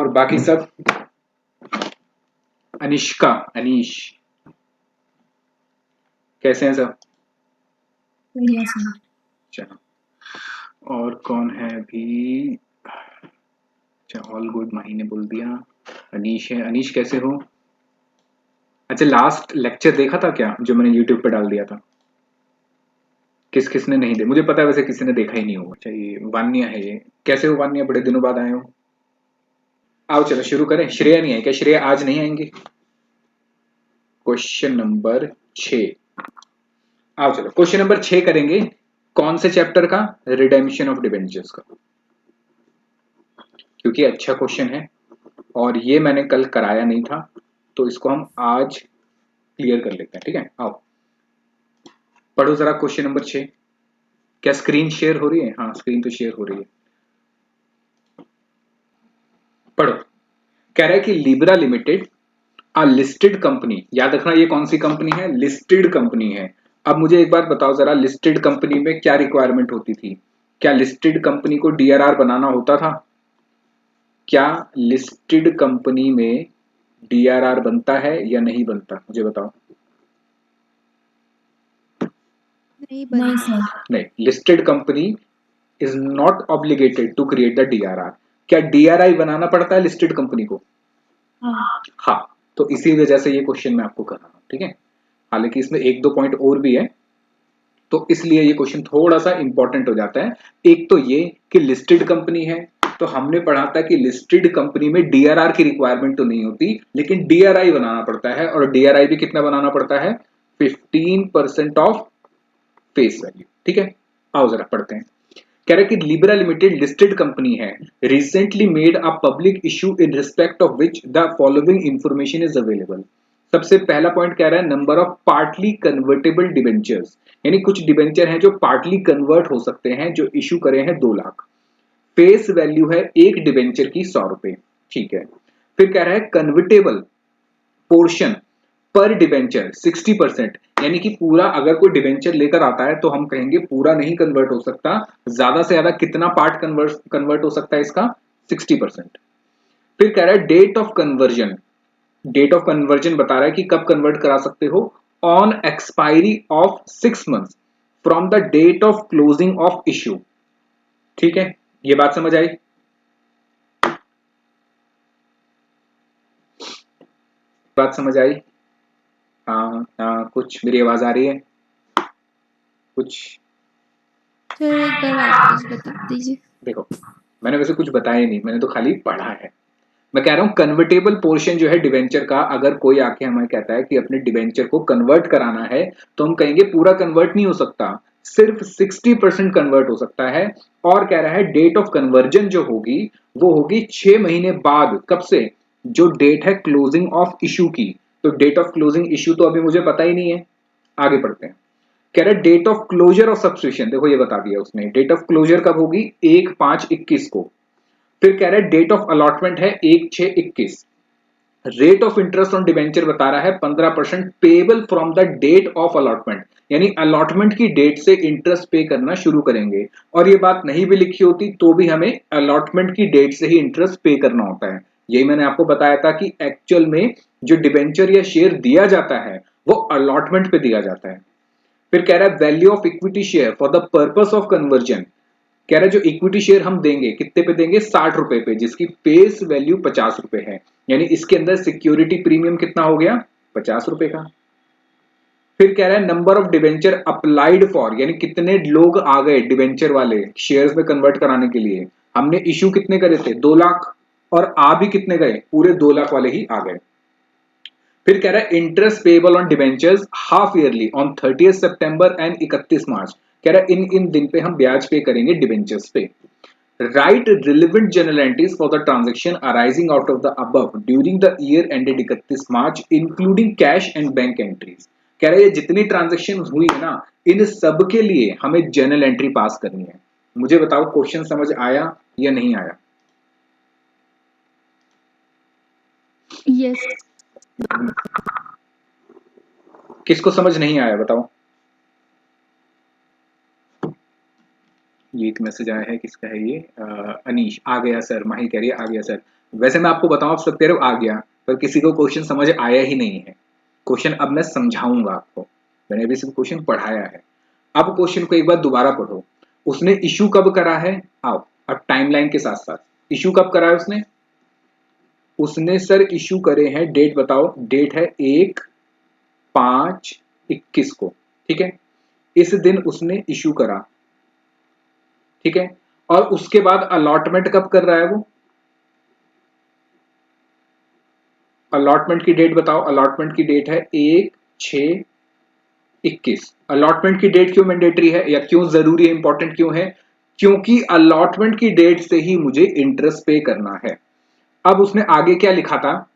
और बाकी सब अनिष्का, अनीश, कैसे हैं सब? बढ़िया सर। चलो, और कौन है अभी? अच्छा, ऑल गुड माही ने बोल दिया। अनीश है। अनीश कैसे हो? अच्छा, लास्ट लेक्चर देखा था क्या जो मैंने यूट्यूब पे डाल दिया था? किस किस ने नहीं दे, मुझे पता है वैसे किसी ने देखा ही नहीं होगा। अच्छा, ये वान्या है ये। कैसे हो वान्या, बड़े दिनों बाद आए हो। आओ चलो शुरू करें। श्रेया नहीं है क्या? श्रेया आज नहीं आएंगे। Question number 6। आओ चलो क्वेश्चन नंबर 6 करेंगे। कौन से चैप्टर का? रिडेम्पशन ऑफ डिबेंचर्स का, क्योंकि अच्छा क्वेश्चन है और ये मैंने कल कराया नहीं था, तो इसको हम आज क्लियर कर लेते हैं। ठीक है, आओ पढ़ो जरा क्वेश्चन नंबर 6। क्या स्क्रीन शेयर हो रही है? हाँ, स्क्रीन तो शेयर हो रही है। पढ़ो। कह रहा है कि Libra limited a listed company, याद रखना ये कौन सी कंपनी है? लिस्टेड कंपनी है। अब मुझे एक बात बताओ जरा, लिस्टेड कंपनी में क्या रिक्वायरमेंट होती थी? क्या लिस्टेड कंपनी को डीआरआर बनाना होता था? क्या लिस्टेड कंपनी में डीआरआर बनता है या नहीं बनता? मुझे बताओ। नहीं नहीं बनता। सर। नहीं, listed company is not obligated to create the DRR. क्या डीआरआई बनाना पड़ता है लिस्टेड कंपनी को? हाँ। हाँ। तो इसी वजह से ये क्वेश्चन मैं आपको कर रहा हूं। ठीक है, हालांकि इसमें एक दो पॉइंट और भी है, तो इसलिए ये क्वेश्चन थोड़ा सा इंपॉर्टेंट हो जाता है। एक तो ये कि लिस्टेड कंपनी है, तो हमने पढ़ा था कि लिस्टेड कंपनी में डीआरआर की रिक्वायरमेंट तो नहीं होती, लेकिन डीआरआई बनाना पड़ता है, और डीआरआई भी कितना बनाना पड़ता है? 15% ऑफ फेस वैल्यू। ठीक है, आओ जरा पढ़ते हैं। कह रहा है कि लिब्रा लिमिटेड लिस्टेड कंपनी है, recently made a public issue in respect of which the following information is available. सबसे पहला पॉइंट कह रहा है number of partly convertible debentures, यानी कुछ डिबेंचर हैं जो पार्टली कन्वर्ट हो सकते हैं, जो इशू करे हैं 2 लाख। फेस वैल्यू है एक डिबेंचर की 100 रुपए। ठीक है, फिर कह रहा है कन्वर्टेबल पोर्शन पर डिबेंचर 60%, यानी कि पूरा अगर कोई डिबेंचर लेकर आता है तो हम कहेंगे पूरा नहीं कन्वर्ट हो सकता, ज्यादा से ज्यादा कितना पार्ट कन्वर्ट हो सकता है इसका? 60%। फिर कह रहा है date of conversion, date of conversion बता रहा है कि कब कन्वर्ट करा सकते हो? On expiry of 6 months from the date of closing of issue. ठीक है, ये बात समझ आई? बात समझ आई? हाँ हाँ, कुछ मेरी आवाज आ रही है? कुछ? सर एक बार वापस बता दीजिए। देखो, मैंने वैसे कुछ बताया ही नहीं, मैंने तो खाली पढ़ा है। मैं कह रहा हूं कन्वर्टेबल पोर्शन जो है डिबेंचर का, अगर कोई आके हमें कहता है कि अपने डिबेंचर को कन्वर्ट कराना है, तो हम कहेंगे पूरा कन्वर्ट नहीं हो सकता, सिर्फ 60% कन्वर्ट हो सकता है। और कह रहा है डेट ऑफ कन्वर्जन जो होगी वो होगी 6 महीने बाद। कब से? जो डेट है क्लोजिंग ऑफ इशू की। तो डेट ऑफ क्लोजिंग इशू तो अभी मुझे पता ही नहीं है। आगे बढ़ते हैं। कह रहा है date of closure of subscription, देखो ये बता दिया उसने, डेट ऑफ क्लोजर कब होगी? 1/5/21 को। फिर कह रहा है डेट ऑफ अलॉटमेंट है 1/6/21। Rate of interest on debenture बता रहा है 15% payable from the date of allotment, यानी अलॉटमेंट की डेट से इंटरेस्ट पे करना शुरू करेंगे। और ये बात नहीं भी लिखी होती तो भी हमें अलॉटमेंट की डेट से ही इंटरेस्ट पे करना होता है। यही मैंने आपको बताया था कि एक्चुअल में जो डिबेंचर या शेयर दिया जाता है वो अलॉटमेंट पे दिया जाता है। फिर कह रहा है value of equity share for the purpose of conversion. कह रहा है जो इक्विटी शेयर हम देंगे कितने पे देंगे? 60 रुपए पे, जिसकी फेस वैल्यू 50 रुपए है, यानी इसके अंदर सिक्योरिटी प्रीमियम कितना हो गया? 50 रुपए का। फिर कह रहा है number of debenture applied for, यानी कितने लोग आ गए डिबेंचर वाले शेयर्स में कन्वर्ट कराने के लिए। हमने इशू कितने करे थे? 2 लाख, और आ भी कितने गए? पूरे 2 लाख वाले ही आ गए। फिर कह रहा है interest payable on debentures half yearly on 30 September and 31 मार्च। कह रहा है इन इन दिन पे हम ब्याज पे करेंगे डिबेंचर्स पे। Write relevant journal entries for the transaction arising out of the above during the year ended 31 March including cash and bank entries। कह रहे हैं जितनी ट्रांजेक्शन हुई है ना, इन सब के लिए हमें जर्नल एंट्री पास करनी है। मुझे बताओ क्वेश्चन समझ आया या नहीं आया? यस। किसको समझ नहीं आया बताओ? ये एक मैसेज आया है, किसका है ये? अनीश, आ गया सर। माही कह रही है आ गया सर। वैसे मैं आपको बताऊं, आप सब कह रहे हो आ गया, पर किसी को क्वेश्चन समझ आया ही नहीं है। क्वेश्चन अब मैं समझाऊंगा आपको, मैंने अभी सिर्फ क्वेश्चन पढ़ाया है। अब क्वेश्चन को एक बार दोबारा पढ़ो। उसने इशू कब करा है, आओ अब टाइमलाइन के साथ साथ, इशू कब करा है उसने? उसने सर इशू करे हैं, डेट बताओ, डेट है 1/5/21 को, ठीक है, इस दिन उसने इशू करा, ठीक है। और उसके बाद अलॉटमेंट कब कर रहा है वो? अलॉटमेंट की डेट बताओ, अलॉटमेंट की डेट है 1/6/21। अलॉटमेंट की डेट क्यों मैंडेटरी है या क्यों जरूरी है, इंपॉर्टेंट क्यों है? क्योंकि अलॉटमेंट की डेट से ही मुझे इंटरेस्ट पे करना है। अब उसने आगे क्या लिखा था,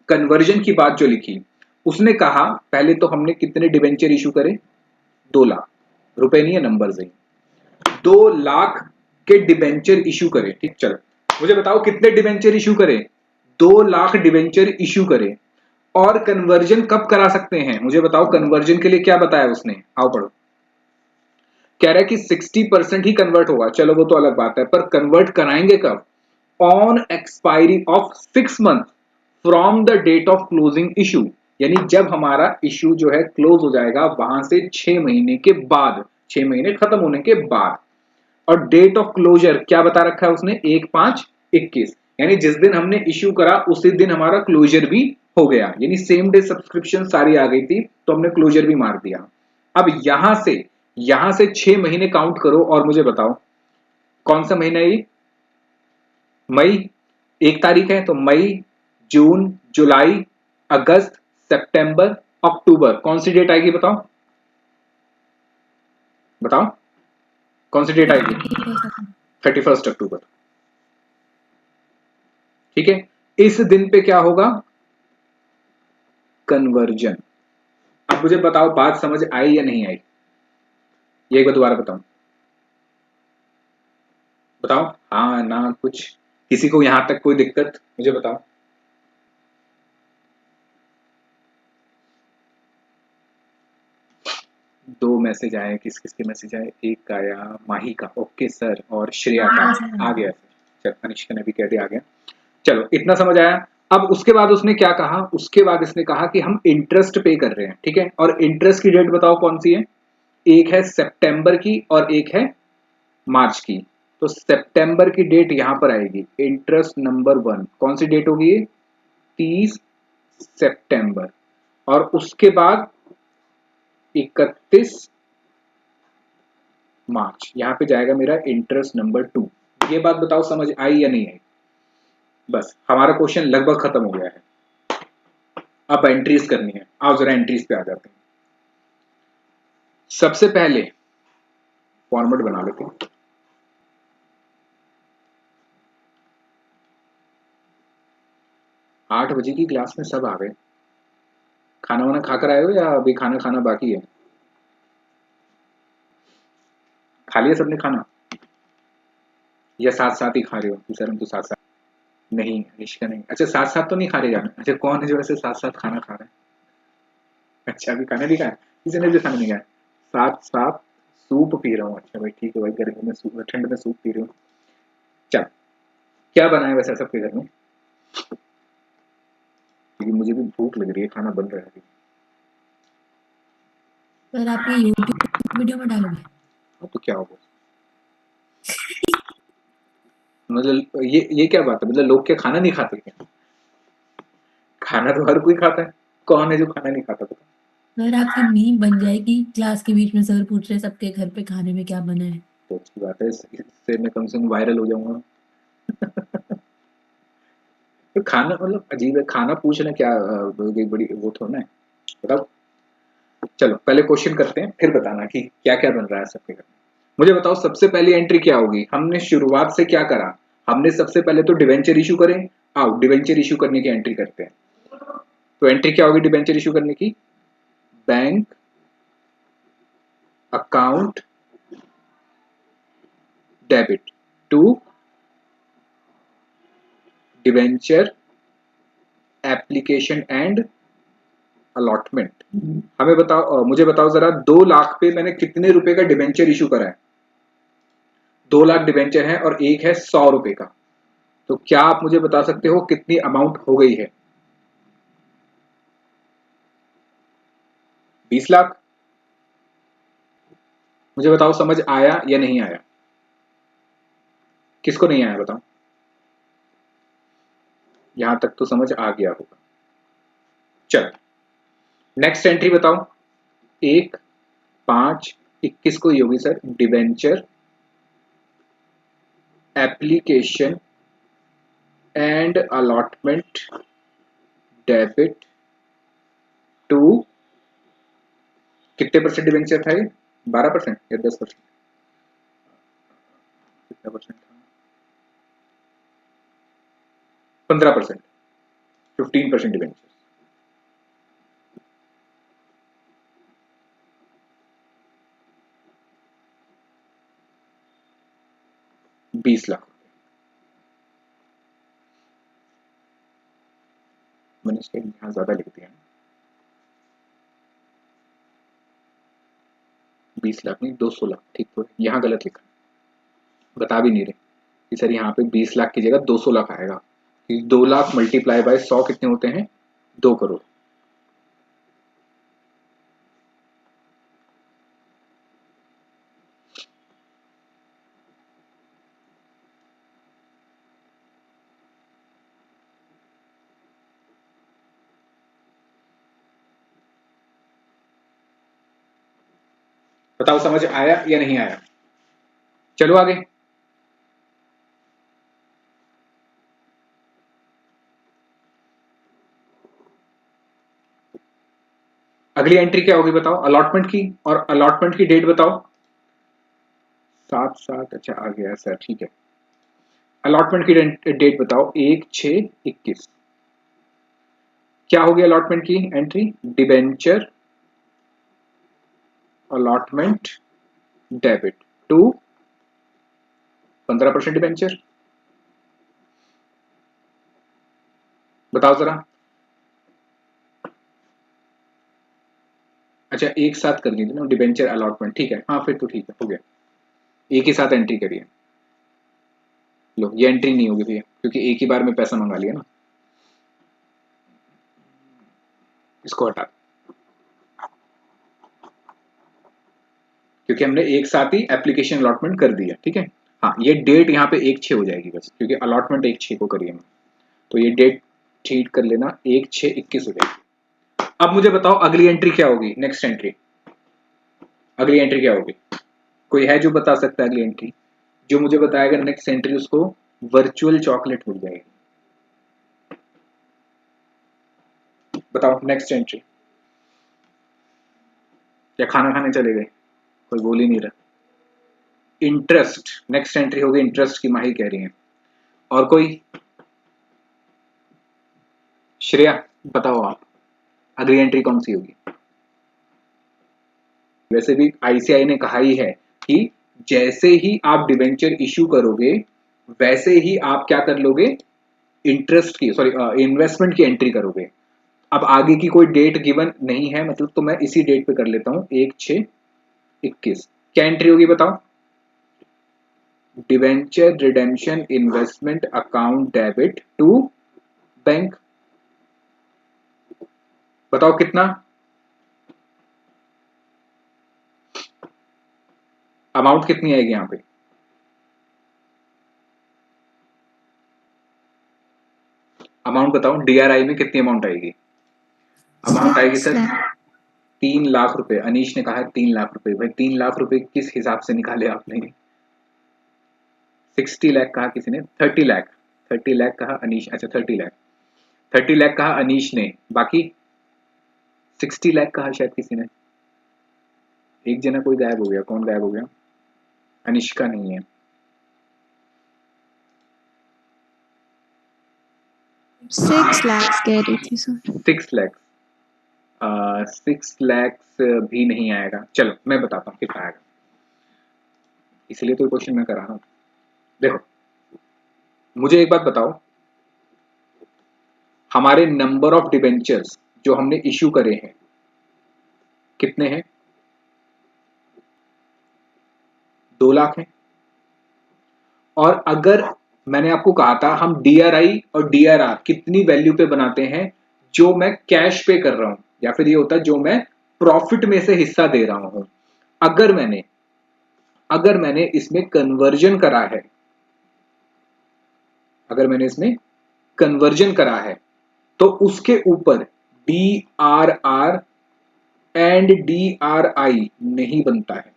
कन्वर्जन की बात जो लिखी, उसने कहा पहले तो हमने कितने डिबेंचर इशू करे, 2 लाख रुपए, नहीं है नंबर सही, 2 लाख के डिबेंचर इशू करे, ठीक। चलो मुझे बताओ कितने डिबेंचर इशू करे, 2 लाख डिबेंचर इशू करे। और कन्वर्जन कब करा सकते हैं, मुझे बताओ कन्वर्जन के लिए क्या बताया उसने, आओ पढ़ो। कह रहा है कि 60% ही कन्वर्ट होगा, चलो वो तो अलग बात है, पर कन्वर्ट कराएंगे कब? On expiry of 6 month from the date of closing issue, यानी जब हमारा इशू जो है क्लोज हो जाएगा वहां से 6 महीने के बाद, 6 महीने खत्म होने के बाद। और डेट ऑफ क्लोजर क्या बता रखा है उसने, 1/5/21, यानी जिस दिन हमने इश्यू करा उसी दिन हमारा क्लोजर भी हो गया, यानी सेम डे सब्सक्रिप्शन सारी आ गई थी, तो हमने क्लोजर भी मार दिया। अब यहां से 6 महीने काउंट करो और मुझे बताओ कौन सा महीना है ये, मई, 1 तारीख है, तो मई, जून, जुलाई, अगस्त, सितंबर, अक्टूबर, कौन सी डेट आएगी बताओ, बताओ कौन सी डेट आएगी, 31 अक्टूबर, ठीक है। इस दिन पे क्या होगा, कन्वर्जन। अब मुझे बताओ बात समझ आई या नहीं आई, ये एक बार दोबारा बताओ, बताओ हाँ ना, कुछ किसी को यहां तक कोई दिक्कत, मुझे बताओ। दो मैसेज आए, किस किस के मैसेज आए, एक आया माही का, ओके सर, और श्रेया का आ गया सर, चल अनिष्का ने भी कह दिया आ गया, चलो इतना समझ आया। अब उसके बाद उसने क्या कहा, उसके बाद इसने कहा कि हम इंटरेस्ट पे कर रहे हैं, ठीक है, और इंटरेस्ट की डेट बताओ कौन सी है, एक है सितंबर की और एक है मार्च की। तो सितंबर की डेट यहां पर आएगी, इंटरेस्ट नंबर 1 कौन सी डेट होगी, 30 सितंबर, और उसके बाद 31 मार्च, यहां पे जाएगा मेरा इंटरेस्ट नंबर 2। ये बात बताओ समझ आई या नहीं आई? बस हमारा क्वेश्चन लगभग खत्म हो गया है, अब एंट्रीज करनी है, आओ जरा एंट्रीज पे आ जाते हैं। सबसे पहले फॉर्मेट बना लेते हैं, आठ बजे की क्लास में सब आ गए, खाना वाना खाकर आए हो या अभी खाना खाना बाकी है, खा लिया सबने खाना या साथ साथ ही खा रहे हो कि सर हम तो साथ साथ, नहीं निष्का नहीं, अच्छा साथ साथ तो नहीं खा रहे जाना, अच्छा कौन है जो ऐसे साथ साथ खाना खा रहा है, अच्छा अभी खाना नहीं खाया, किसी ने भी खाना नहीं खाया, साथ साथ सूप पी रहा हूँ, अच्छा भाई ठीक है भाई, गर्मी में सूप, ठंड में सूप पी रहे हो, चल क्या बना है वैसे सबके घर में, क्योंकि मुझे भी भूख लग रही है, खाना बन रहा है अभी। सर आप ये यूट्यूब वीडियो में डालोगे? हाँ, तो क्या होगा, मतलब ये क्या बात है, मतलब लोग क्या खाना नहीं खाते क्या, खाना तो हर कोई खाता है, कौन है जो खाना नहीं खाता पता? सर आपकी मीम बन जाएगी, क्लास के बीच में सर पूछ रहे सबके घर पे खाने में क्या बना है। तो अच्छी बात है, इससे मैं कम से कम वायरल हो जाऊंगा। तो खाना मतलब अजीब है, खाना पूछना क्या एक बड़ी वो थोड़ा ना है, बताओ। चलो पहले क्वेश्चन करते हैं फिर बताना कि क्या क्या बन रहा है सबके घर में। मुझे बताओ सबसे पहली एंट्री क्या होगी, हमने शुरुआत से क्या करा, हमने सबसे पहले तो डिवेंचर इशू करें, आओ डिवेंचर इशू करने की एंट्री करते हैं। तो एंट्री क्या होगी डिवेंचर इशू करने की, bank account debit to debenture application and allotment. हमें बताओ, मुझे बताओ जरा 2 लाख पे मैंने कितने रुपए का डिवेंचर इशू करा है, 2 लाख डिवेंचर है और एक है 100 रुपए का, तो क्या आप मुझे बता सकते हो कितनी अमाउंट हो गई है? 20 लाख। मुझे बताओ समझ आया या नहीं आया? किसको नहीं आया बताओ? यहां तक तो समझ आ गया होगा। चलो नेक्स्ट एंट्री बताओ। 1/5/21 को ये होगी sir debenture application and allotment debit to, कितने परसेंट डिवेंचर था ये? 12% या 10%? कितना परसेंट था? 15%, 15% डिवेंचर। ₹20 लाख। मैंने इसका यहाँ ज्यादा लिख दिया, 20 लाख नहीं 200 लाख, ठीक तो यहाँ गलत लिखा, बता भी नहीं रहे कि सर यहाँ पे 20 लाख की जगह 200 लाख आएगा। 2 लाख मल्टीप्लाई बाय 100 कितने होते हैं? 2 करोड़। बताओ समझ आया या नहीं आया? चलो आगे। अगली एंट्री क्या होगी बताओ? अलॉटमेंट की, और अलॉटमेंट की डेट बताओ। 7/7, अच्छा आ गया सर, ठीक है। अलॉटमेंट की डेट बताओ 1/6/21। क्या होगी अलॉटमेंट की entry? Debenture allotment debit to 15% debenture. बताओ जरा। अच्छा एक साथ कर लीजिए ना डिबेंचर अलॉटमेंट, ठीक है, हाँ फिर तो ठीक है, हो गया। एक ही साथ एंट्री करिए। लो ये एंट्री नहीं होगी भैया क्योंकि एक ही बार में पैसा मंगा लिया ना, इसको हटा, क्योंकि हमने एक साथ ही एप्लीकेशन अलॉटमेंट कर दिया, ठीक है। हाँ ये डेट यहाँ पे 1/6 हो जाएगी बस, क्योंकि अलॉटमेंट 1/6 को करिए, तो ये डेट ठीक कर लेना 1/6/21 हो जाएगी। अब मुझे बताओ अगली एंट्री क्या होगी? नेक्स्ट एंट्री, अगली एंट्री क्या होगी? कोई है जो बता सकता है अगली एंट्री? जो मुझे बताएगा नेक्स्ट एंट्री उसको वर्चुअल चॉकलेट मिल जाएगी। बताओ नेक्स्ट एंट्री, या खाना खाने चले गए? कोई बोल ही नहीं रहा। इंटरेस्ट, नेक्स्ट एंट्री होगी इंटरेस्ट की, माही कह रही है। और कोई? श्रेया बताओ आप, अगली एंट्री कौन सी होगी? वैसे भी आईसीआई ने कहा ही है कि जैसे ही आप डिबेंचर इश्यू करोगे वैसे ही आप क्या कर लोगे? इंटरेस्ट की, सॉरी इन्वेस्टमेंट की एंट्री करोगे। अब आगे की कोई डेट गिवन नहीं है, मतलब तो मैं इसी डेट पे कर लेता हूं 1/6/21। क्या एंट्री होगी बताओ? Debenture redemption investment account debit to bank. बताओ कितना अमाउंट, कितनी आएगी यहाँ पे? अमाउंट बताओ, डीआरआई में कितनी अमाउंट आएगी? अमाउंट आएगी 6 सर लाख 3 लाख रुपए। अनीश ने कहा 3 लाख रुपए। भाई 3 लाख रुपए किस हिसाब से निकाले आपने? 60 लाख कहा किसी ने, 30 लाख, 30 लाख कहा अनीश, अच्छा 30 लाख, 30 लाख कहा अनीश ने, बाकी 60 लाख कहा शायद किसी ने। एक जना कोई गायब हो गया, कौन गायब हो गया? अनिष्का नहीं है। 6 लाख कह रही थी सर। 6 लाख, 6 लाख भी नहीं आएगा। चलो मैं बताता हूँ कितना आएगा, इसलिए तो क्वेश्चन मैं कर रहा हूँ। देखो मुझे एक बात बताओ, हमारे नंबर ऑफ डिबेंचर्स जो हमने इश्यू करे हैं कितने हैं? 2 लाख हैं। और अगर मैंने आपको कहा था हम DRI और DRR कितनी वैल्यू पे बनाते हैं, जो मैं कैश पे कर रहा हूं, या फिर ये होता है जो मैं प्रॉफिट में से हिस्सा दे रहा हूं। अगर मैंने इसमें कन्वर्जन करा है, अगर मैंने इसमें कन्वर्जन करा है, तो उसके ऊपर DRR एंड DRI नहीं बनता है।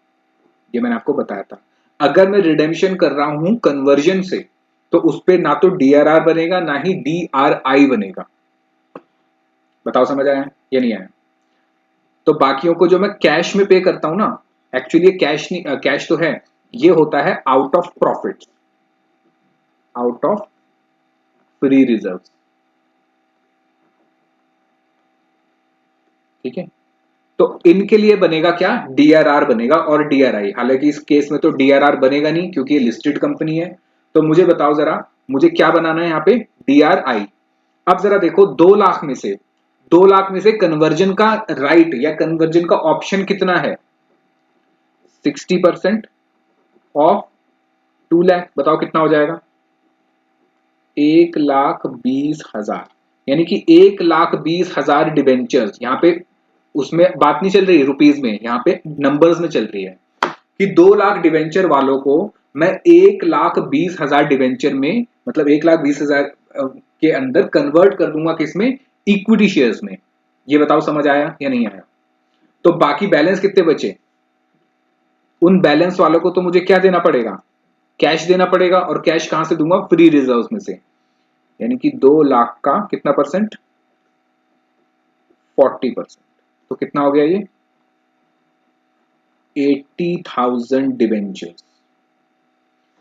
ये मैंने आपको बताया था। अगर मैं रिडेम्पशन कर रहा हूं कन्वर्जन से, तो उस पे ना तो DRR बनेगा ना ही DRI बनेगा। बताओ समझ आया या नहीं आया? तो बाकियों को जो मैं कैश में पे करता हूं ना, एक्चुअली कैश नहीं, कैश तो है, ये होता है out of profit, out of free reserve. ठीक है, तो इनके लिए बनेगा क्या, DRR बनेगा और DRI। हालांकि इस केस में तो DRR बनेगा नहीं क्योंकि ये लिस्टेड कंपनी है। तो मुझे बताओ जरा, मुझे क्या बनाना है यहाँ पे, DRI। अब जरा देखो, 2 लाख में से कन्वर्जन का राइट या कन्वर्जन का ऑप्शन कितना है, 60% ऑफ 2 लाख। बताओ कितना हो जाएगा, 1,20,000। यानी कि 1,20,000 डिबेंचर्स यहाँ पे, उसमें बात नहीं चल रही है रुपीज में, यहाँ पे नंबर्स में चल रही है कि 2 लाख डिबेंचर वालों को मैं 1,20,000 डिबेंचर में, मतलब 1,20,000 के अंदर कन्वर्ट कर दूंगा किसमें, इक्विटी शेयर्स में। ये बताओ समझ आया या नहीं आया? तो बाकी बैलेंस कितने बचे, उन बैलेंस वालों को तो मुझे क्या देना पड़ेगा, कैश देना पड़ेगा। और कैश कहां से दूंगा, फ्री रिजर्व में से। यानी कि 2 लाख का कितना परसेंट, 40%। तो कितना हो गया ये, 80,000 डिबेंचर्स।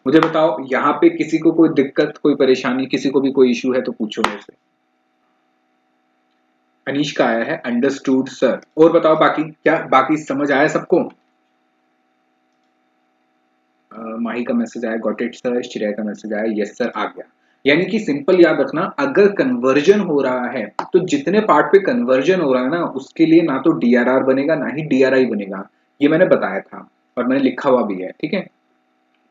मुझे बताओ यहां पे किसी को कोई दिक्कत, कोई परेशानी, किसी को भी कोई इश्यू है तो पूछो मेरे से। अनीश का आया है अंडरस्टूड सर। और बताओ बाकी क्या, बाकी समझ आया सबको? माही का मैसेज आया, गॉट इट सर। श्रेया का मैसेज आया, यस सर, आ गया। यानी कि सिंपल याद रखना, अगर कन्वर्जन हो रहा है तो जितने पार्ट पे कन्वर्जन हो रहा है ना, उसके लिए ना तो DRR बनेगा ना ही DRI बनेगा। ये मैंने बताया था और मैंने लिखा हुआ भी है। ठीक है,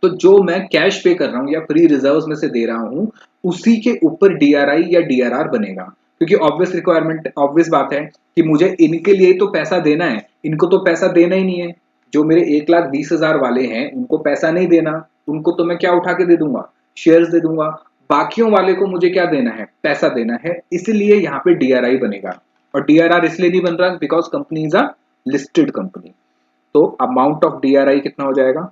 तो जो मैं कैश पे कर रहा हूँ या फ्री रिजर्व्स में से दे रहा हूँ, उसी के ऊपर DRI या DRR बनेगा। क्योंकि ऑब्वियस रिक्वायरमेंट, ऑब्वियस बात है कि मुझे इनके लिए तो पैसा देना है, इनको तो पैसा देना ही नहीं है। जो मेरे 1,20,000 वाले हैं उनको पैसा नहीं देना, उनको तो मैं क्या उठा के दे दूंगा, शेयर्स दे दूंगा। बाकियों वाले को मुझे क्या देना है, पैसा देना है, इसलिए यहाँ पे DRI बनेगा। और DRR इसलिए नहीं बन रहा because company is a listed company. तो अमाउंट ऑफ DRI कितना हो जाएगा,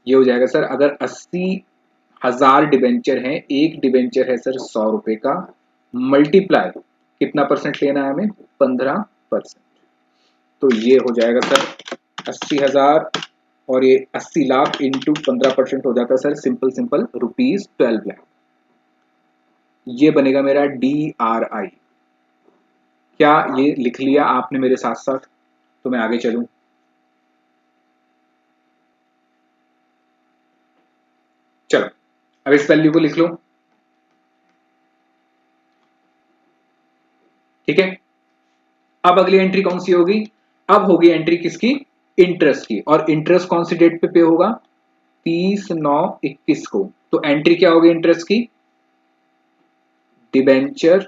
ये हो जाएगा सर, अगर 80,000 डिबेंचर हैं, एक डिबेंचर है सर 100 रुपए का, मल्टीप्लाई कितना परसेंट लेना है हमें, 15%। तो ये हो जाएगा सर 80,000, और ये 80 लाख इंटू 15% हो जाता है सर, सिंपल ₹12,00,000। ये बनेगा मेरा DRI। क्या ये लिख लिया आपने मेरे साथ साथ? तो मैं आगे चलूं। चलो अब इस वैल्यू को लिख लो। ठीक है, अब अगली एंट्री कौन सी होगी, अब होगी एंट्री किसकी, इंटरेस्ट की। और इंटरेस्ट कौन सी डेट पे होगा, 30/9/21 को। तो एंट्री क्या होगी इंटरेस्ट की, debenture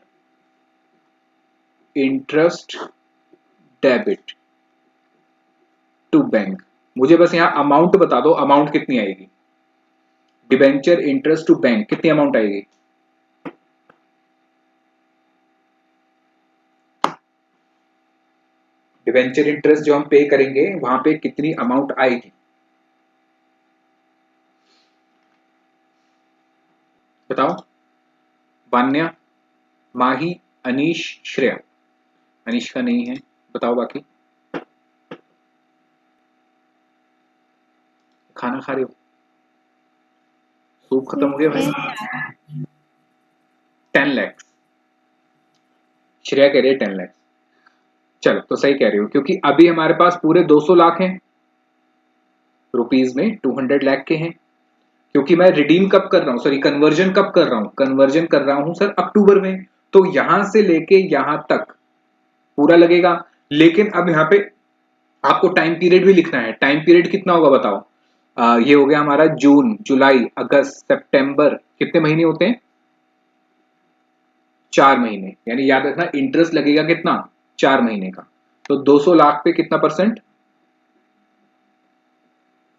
interest debit to bank. मुझे बस यहां अमाउंट बता दो, अमाउंट कितनी आएगी, डिबेंचर इंटरेस्ट टू बैंक कितनी अमाउंट आएगी, डिबेंचर इंटरेस्ट जो हम पे करेंगे वहां पे कितनी अमाउंट आएगी, बताओ। वान्या, माही, अनीश, श्रेया। अनीश का नहीं है, बताओ बाकी। खाना खा रहे हो, सूप खत्म हो गया भाई। 10 लाख, श्रेया कह रही है 10 लाख। चलो तो सही कह रही हो, क्योंकि अभी हमारे पास पूरे 200 लाख हैं रुपीज में, 200 लाख के हैं। क्योंकि मैं रिडीम कब कर रहा हूं, सॉरी कन्वर्जन कब कर रहा हूं, कन्वर्जन कर रहा हूं सर अक्टूबर में। तो यहां से लेके यहां तक पूरा लगेगा। लेकिन अब यहाँ पे आपको टाइम पीरियड भी लिखना है। टाइम पीरियड कितना होगा बताओ, ये हो गया हमारा जून, जुलाई, अगस्त, सितंबर, कितने महीने होते हैं? 4 महीने। यानी याद रखना इंटरेस्ट लगेगा कितना? 4 महीने का। तो 200 लाख पे कितना परसेंट?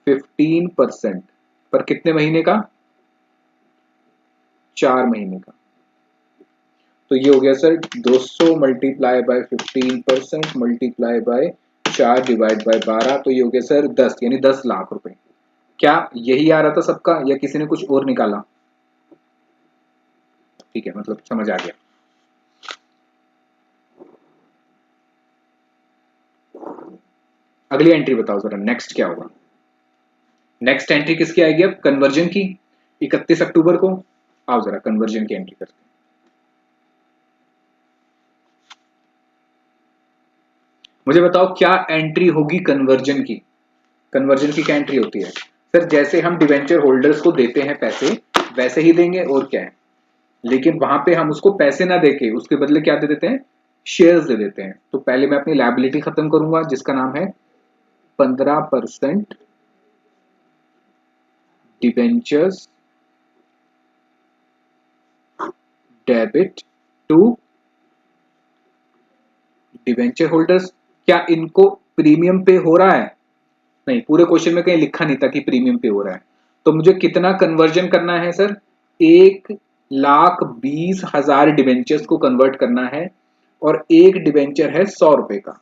15%। पर कितने महीने का? 4 महीने का। तो ये हो गया sir 200 multiply by 15% multiply by 4 divide by 12, तो ये हो गया सर 10, यानी 10 लाख रुपए। क्या यही आ रहा था सबका या किसी ने कुछ और निकाला? ठीक है, मतलब समझ आ गया। अगली एंट्री बताओ जरा, नेक्स्ट क्या होगा? नेक्स्ट एंट्री किसकी आएगी अब? कन्वर्जन की। 31 अक्टूबर को आओ जरा कन्वर्जन की एंट्री करते हैं। मुझे बताओ क्या एंट्री होगी कन्वर्जन की? कन्वर्जन की क्या एंट्री होती है? सर जैसे हम डिवेंचर होल्डर्स को देते हैं पैसे, वैसे ही देंगे, और क्या है। लेकिन वहां पे हम उसको पैसे ना देके उसके बदले क्या दे देते हैं? शेयर्स दे देते हैं। तो पहले मैं अपनी लायबिलिटी खत्म करूंगा जिसका नाम है 15% debentures debit to debenture holders. क्या इनको प्रीमियम पे हो रहा है? नहीं, पूरे क्वेश्चन में कहीं लिखा नहीं था कि प्रीमियम पे हो रहा है। तो मुझे कितना कन्वर्जन करना है सर? 1,20,000 डिवेंचर्स को कन्वर्ट करना है, और एक डिवेंचर है 100 रुपए का।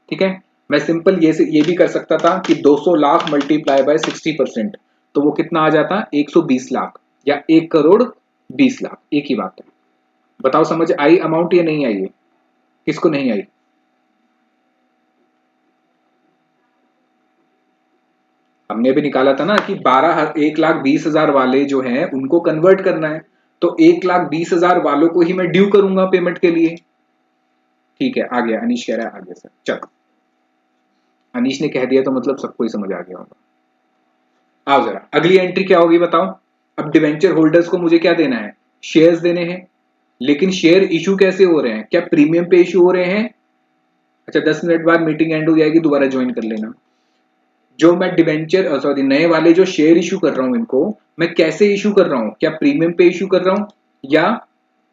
ठीक है, मैं सिंपल ये भी कर सकता था कि 200 लाख मल्टीप्लाई बाय 60%, तो वो कितना आ जाता? 120 लाख या 1 करोड़ 20 लाख, एक ही बात है। बताओ समझ आई अमाउंट या नहीं आई है? किसको नहीं आई? हमने भी निकाला था ना कि 1,20,000 वाले जो हैं उनको कन्वर्ट करना है, तो 1,20,000 वालों को ही मैं ड्यू करूंगा पेमेंट के लिए। ठीक है, आ गया। अनीश कह रहा है आ गया सर। चलो, अनीश ने कह दिया तो मतलब सबको ही समझ आ गया होगा। आओ जरा अगली एंट्री क्या होगी बताओ। अब डिवेंचर होल्डर्स को मुझे क्या देना है? शेयर्स देने हैं। लेकिन शेयर इशू कैसे हो रहे हैं? क्या प्रीमियम पे इशू हो रहे हैं? अच्छा, 10 मिनट बाद मीटिंग एंड हो जाएगी, दोबारा ज्वाइन कर लेना। जो मैं डिवेंचर सॉरी नए वाले जो शेयर इशू कर रहा हूं इनको, मैं कैसे इशू कर रहा हूं? क्या प्रीमियम पे इशू कर रहा हूं या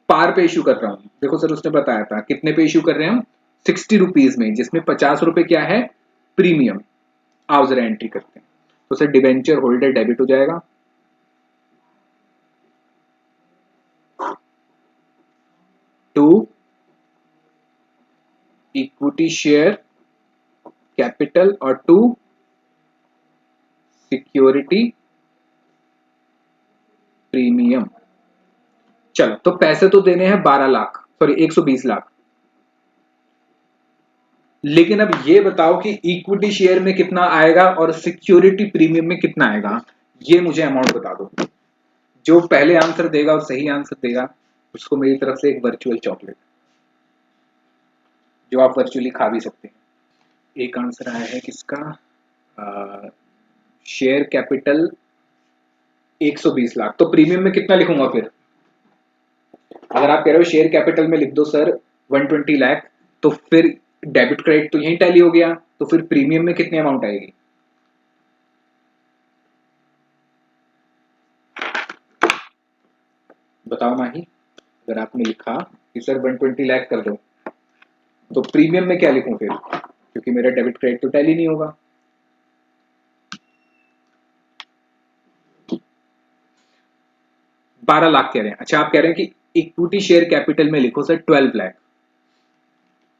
पार पे इशू कर रहा हूं? देखो सर उसने बताया था कितने पे इशू कर रहे हैं हम? 60 रुपीज में, जिसमें 50 रुपए क्या है? प्रीमियम। आओ जरा एंट्री करते हैं। तो सर डिवेंचर होल्डर डेबिट हो जाएगा टू इक्विटी शेयर कैपिटल और टू सिक्योरिटी प्रीमियम। चलो, तो पैसे तो देने हैं 12 लाख, सॉरी 120 लाख। लेकिन अब ये बताओ कि इक्विटी शेयर में कितना आएगा और सिक्योरिटी प्रीमियम में कितना आएगा? ये मुझे अमाउंट बता दो। जो पहले आंसर देगा और सही आंसर देगा उसको मेरी तरफ से एक वर्चुअल चॉकलेट, जो आप वर्चुअली खा भी सकते हैं। एक आंसर आया है किसका? Share capital 120 lakh. तो प्रीमियम में कितना लिखूंगा फिर? अगर आप कह रहे हो शेयर कैपिटल में लिख दो सर 120 लाख, तो फिर डेबिट क्रेडिट तो यही टैली हो गया, तो फिर प्रीमियम में कितनी अमाउंट आएगी? बताओ माही। अगर आपने लिखा कि सर 120 लाख कर दो, तो प्रीमियम में क्या लिखूं फिर? क्योंकि मेरा डेबिट क्रेडिट तो टैली नहीं होगा। 12 लाख कह रहे हैं। अच्छा, आप कह रहे हैं कि इक्विटी शेयर कैपिटल में लिखो सर 12 लाख।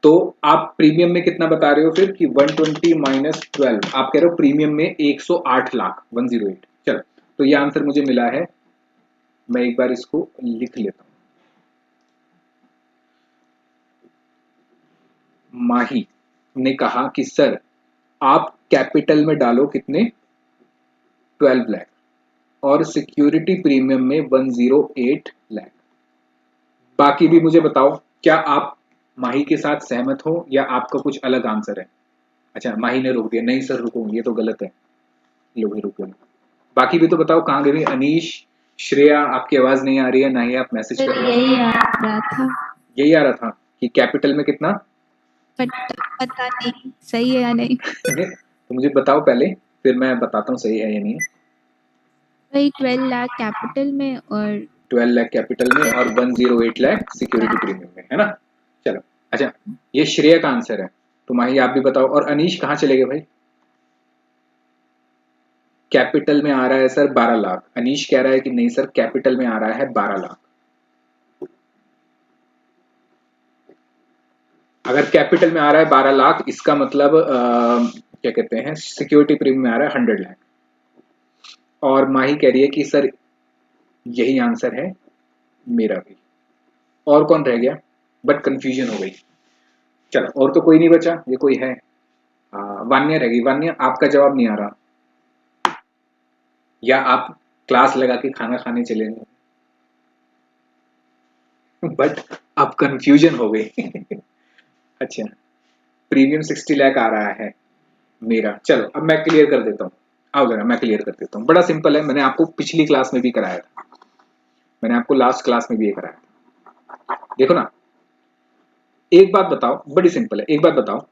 तो आप प्रीमियम में कितना बता रहे हो फिर कि 120 माइनस 12? आप कह रहे हो प्रीमियम में 108 लाख, 108। चलो, तो ये आंसर मुझे मिला है। मैं एक बार इसको लिख लेता हूं। माही ने कहा कि सर आप कैपिटल में डालो कितने? 12 लाख, और सिक्योरिटी प्रीमियम में 108 लाख। बाकी भी मुझे बताओ, क्या आप माही के साथ सहमत हो या आपका कुछ अलग आंसर है? अच्छा, माही ने रोक दिया। नहीं सर रुको, ये तो गलत है। लो भाई रुको। बाकी भी तो बताओ, कहाँ गए? अनीश, श्रेया, आपकी आवाज नहीं आ रही है, ना ही आप मैसेज कर सर रहे हो। यही आ रहा था, यही आ रहा था कि कैपिटल में कितना? बट पता नहीं सही है या नहीं। तो मुझे बताओ पहले, फिर मैं बताता हूँ सही है या नहीं। भाई 12 लाख कैपिटल में और 12 लाख कैपिटल में और 108 लाख सिक्योरिटी प्रीमियम में, है ना। चलो अच्छा, ये श्रेया का आंसर है, तो माही आप भी बताओ। और अनीश कहाँ चले गए भाई? कैपिटल में आ रहा है सर 12 लाख। अनीश कह रहा है कि नहीं सर कैपिटल में आ रहा है 12 लाख। अगर कैपिटल में आ रहा है 12 लाख, इसका मतलब क्या कहते हैं, सिक्योरिटी प्रीमियम में आ रहा है 100 लाख। और माही कह रही है कि सर यही आंसर है मेरा भी। और कौन रह गया? बट कंफ्यूजन हो गई। चलो और तो कोई नहीं बचा, ये कोई है? वान्या रह गई। वान्या आपका जवाब नहीं आ रहा, या आप क्लास लगा के खाना खाने चले गए? बट अब कंफ्यूजन हो गई। अच्छा, प्रीमियम 60 लाख आ रहा है मेरा। चलो अब मैं क्लियर कर देता हूँ। आओ जरा मैं क्लियर कर देता हूँ, बड़ा सिंपल है। मैंने आपको पिछली क्लास में भी कराया था, मैंने आपको लास्ट क्लास में भी ये कराया था। देखो ना, एक बात बताओ, बड़ी सिंपल है। एक बात बताओ,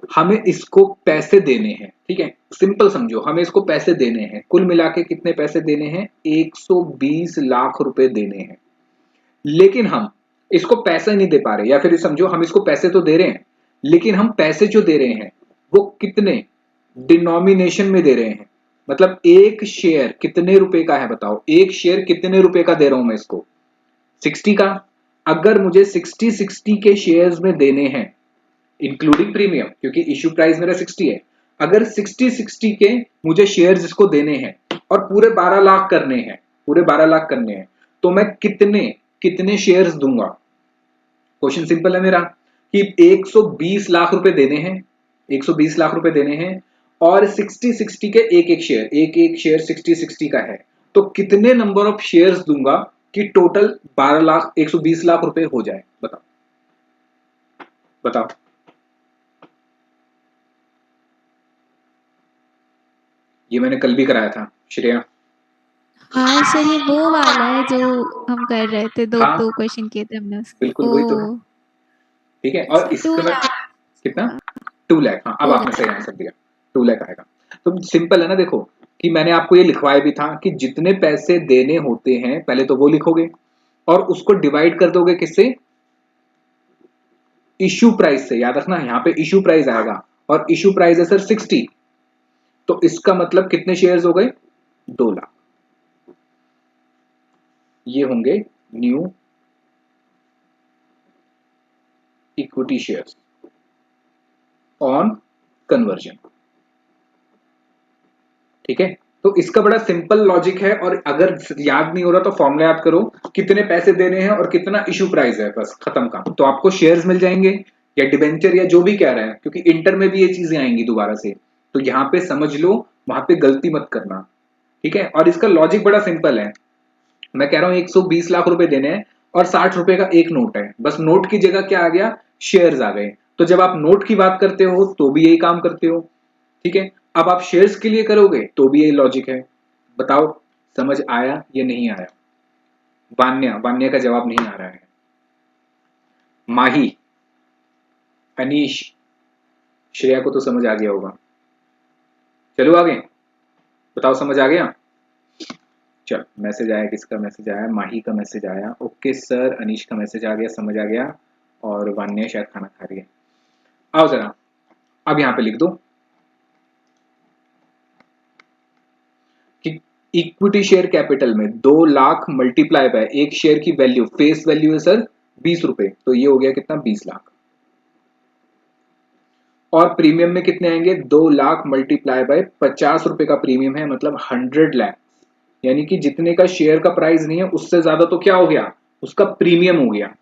हमें इसको पैसे देने हैं, ठीक है, सिंपल समझो, हमें इसको पैसे देने हैं। कुल मिला के कितने पैसे देने हैं? 120 लाख रुपए देने हैं। लेकिन हम इसको पैसे नहीं दे पा रहे, या फिर समझो हम इसको पैसे तो दे रहे हैं, लेकिन हम पैसे जो दे रहे हैं वो कितने डिनोमिनेशन में दे रहे हैं। मतलब एक शेयर कितने रुपए का है बताओ? एक शेयर कितने रुपए का दे रहा हूं मैं इसको? 60 का। अगर मुझे 60 के शेयर्स में देने हैं इंक्लूडिंग प्रीमियम, क्योंकि इश्यू प्राइस मेरा 60 है, अगर 60 के मुझे शेयर्स इसको देने हैं और पूरे 12 लाख करने हैं, पूरे 12 लाख करने हैं, तो मैं कितने कितने शेयर्स दूंगा? क्वेश्चन सिंपल है मेरा कि 120 लाख रुपए देने हैं, 120 लाख रुपए देने हैं, और 60 के एक एक शेयर 60 का है, तो कितने नंबर ऑफ शेयर्स दूंगा कि टोटल 12 लाख 120 लाख रुपए हो जाए? बताओ बताओ। ये मैंने कल भी कराया था श्रेया। हाँ सर, ये वो वाला है जो हम कर रहे थे, दो हाँ दो क्वेश्चन किए थे हमने बिल्कुल वही तो है, ओ ठीक है। अच्छा, और टू इसका मैं लाख कितना? 2 लाख। हाँ अब 2 आपने सही लाख आंसर दिया, 2 लाख आएगा। तो सिंपल है ना। देखो कि मैंने आपको ये लिखवाया भी था कि जितने पैसे देने होते हैं पहले तो वो लिखोगे, और उसको डिवाइड कर दोगे किससे? इश्यू प्राइस से। याद रखना यहाँ पे इश्यू प्राइस आएगा, और इश्यू प्राइस है सर 60, तो इसका मतलब कितने शेयर्स हो गए? 2 लाख। ये होंगे new equity shares on conversion, ठीक है। तो इसका बड़ा सिंपल लॉजिक है, और अगर याद नहीं हो रहा तो फॉर्मूला याद करो, कितने पैसे देने हैं और कितना इशू प्राइस है, बस खत्म काम। तो आपको शेयर्स मिल जाएंगे या डिबेंचर या जो भी कह रहे हैं, क्योंकि इंटर में भी ये चीजें आएंगी दोबारा से, तो यहाँ पे समझ लो, वहां पे गलती मत करना, ठीक है। और इसका लॉजिक बड़ा सिंपल है। मैं कह रहा हूँ 120 लाख रुपए देने हैं और 60 रुपए का एक नोट है, बस नोट की जगह क्या आ गया? शेयर्स आ गए। तो जब आप नोट की बात करते हो तो भी यही काम करते हो, ठीक है। अब आप शेयर्स के लिए करोगे तो भी यही लॉजिक है। बताओ समझ आया या नहीं आया? वान्या, वान्या का जवाब नहीं आ रहा है। माही, अनीश, श्रेया को तो समझ आ गया होगा। चलो आगे, बताओ समझ आ गया? चल मैसेज आया, किसका मैसेज आया? माही का मैसेज आया। ओके सर, अनीश का मैसेज आ गया, समझ आ गया। और वान्या शायद खाना खा रही है। आओ जरा अब यहाँ पे लिख दो कि इक्विटी शेयर कैपिटल में 2 लाख मल्टीप्लाई बाय एक शेयर की वैल्यू, फेस वैल्यू है सर 20 रुपए, तो ये हो गया कितना? 20 लाख। और प्रीमियम में कितने आएंगे? 2 लाख मल्टीप्लाई बाय 50 रुपए का प्रीमियम है, मतलब 100 लाख। यानी कि जितने का शेयर का प्राइस नहीं है उससे ज्यादा तो क्या हो गया? उसका प्रीमियम हो गया।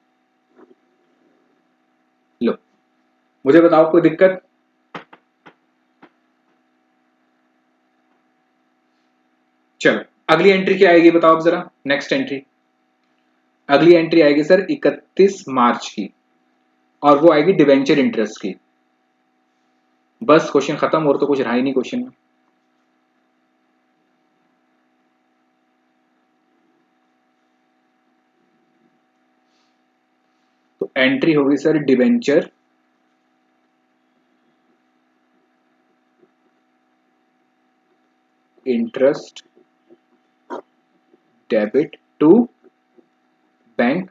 लो मुझे बताओ कोई दिक्कत? चलो अगली एंट्री क्या आएगी बताओ अब जरा, नेक्स्ट एंट्री। अगली एंट्री आएगी सर 31 मार्च की, और वो आएगी डिवेंचर इंटरेस्ट की। बस क्वेश्चन खत्म, और तो कुछ रहा ही नहीं क्वेश्चन में। तो एंट्री होगी sir debenture interest debit to bank.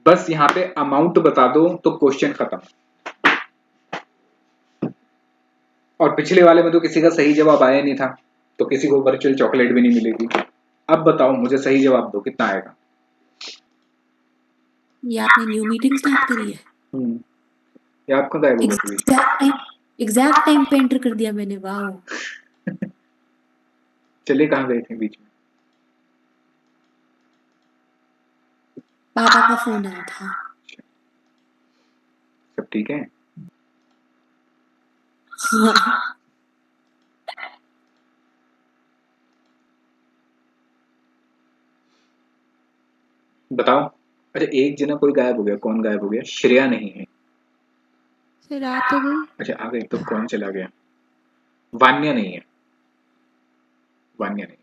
बस यहां पे अमाउंट बता दो तो क्वेश्चन खत्म। और पिछले वाले में तो किसी का सही जवाब आया नहीं था, तो किसी को वर्चुअल चॉकलेट भी नहीं मिलेगी। अब बताओ मुझे सही जवाब दो, कितना आएगा? ये आपने न्यू मीटिंग स्टार्ट करी है? ये आपका गायब होगा बीच में। एग्जैक्ट टाइम पे एंटर कर दिया मैंने, वाओ। चले कहाँ गए थे बीच में? पापा का फोन आया था। सब ठीक है? बताओ। अच्छा एक जना कोई गायब हो गया, कौन गायब हो गया? श्रेया नहीं है। फिर आ तो गई। अच्छा आ गई, तो कौन चला गया? वान्या नहीं है, वान्या नहीं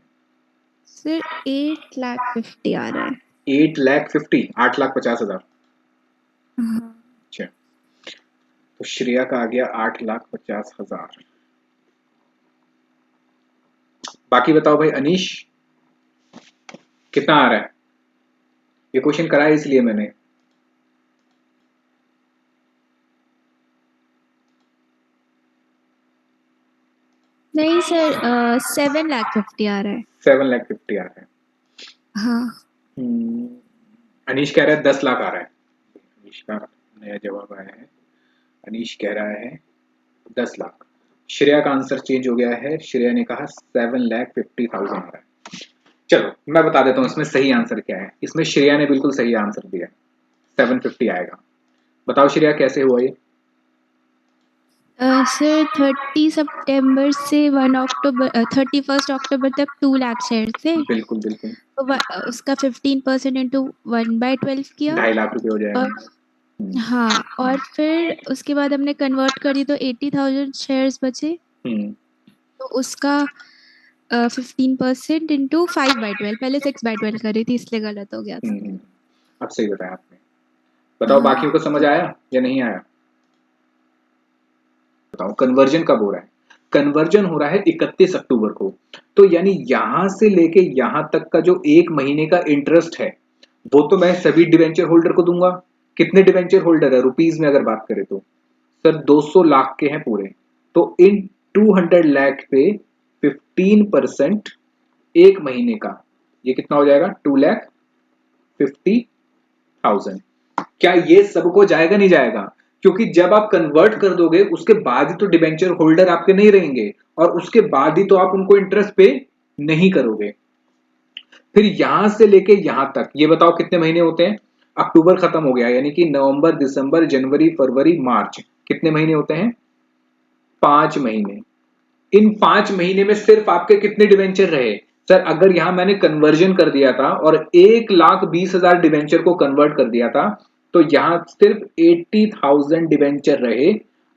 सर 8,50,000 आ रहा है। है। 8,50,000, 8,50,000। हाँ। अच्छा तो श्रेया का आ गया 8,50,000। बाकी बताओ भाई अनीश, कितना आ रहा है? ये क्वेश्चन कराया इसलिए मैंने। नहीं सर 7,50,000 आ रहा है। 7,50,000 आ रहा है। हाँ। अनीश कह रहा है 10 लाख आ रहा है। अनीश का नया जवाब आया है। अनीश कह रहा है 10 लाख। श्रेया का आंसर चेंज हो गया है, श्रेया ने कहा 7,50,000 आ रहा है। चलो मैं बता देता हूँ इसमें सही आंसर क्या है। इसमें श्रेया ने बिल्कुल सही आंसर दिया, 750 आएगा। बताओ श्रेया कैसे हुआ ये? सर 30 सितंबर से 31 अक्टूबर तक 2 लाख शेयर थे। बिल्कुल बिल्कुल। तो उसका 15% इंटू 1/12 किया। 2.5 लाख रुपए हो और जाएगा। हाँ, और फिर उसके बाद हमने कन्वर्ट कर दी तो 80,000 शेयर्स बचे। हम्म, तो उसका 15% इंटू 5/12, पहले 6/12 कर रही थी इसलिए गलत हो गया था। अब सही बताया आपने। बताओ हाँ बाकियों को समझ तो आया या नहीं आया? बताओ कन्वर्जन कब हो रहा है? कन्वर्जन हो रहा है 31 अक्टूबर को। तो यानी यहां से लेके यहां तक का जो एक महीने का इंटरेस्ट है वो तो मैं सभी डिवेंचर होल्डर को दूंगा। कितने डिवेंचर होल्डर है रुपीज में अगर बात करें तो? सर 200 लाख के हैं पूरे। तो इन 200 लाख पे 15% एक महीने का, ये कितना हो जाएगा? 2,50,000। क्या ये सबको जाएगा? नहीं जाएगा, क्योंकि जब आप कन्वर्ट कर दोगे उसके बाद ही तो डिबेंचर होल्डर आपके नहीं रहेंगे, और उसके बाद ही तो आप उनको इंटरेस्ट पे नहीं करोगे। फिर यहां से लेके यहां तक ये बताओ कितने महीने होते हैं? अक्टूबर खत्म हो गया, यानी कि नवंबर दिसंबर जनवरी फरवरी मार्च, कितने महीने होते हैं? 5 महीने। इन 5 महीने में सिर्फ आपके कितने डिवेंचर रहे? सर अगर यहां मैंने कन्वर्जन कर दिया था और 1,20,000 डिवेंचर को कन्वर्ट कर दिया था तो यहां सिर्फ 80,000 डिवेंचर रहे,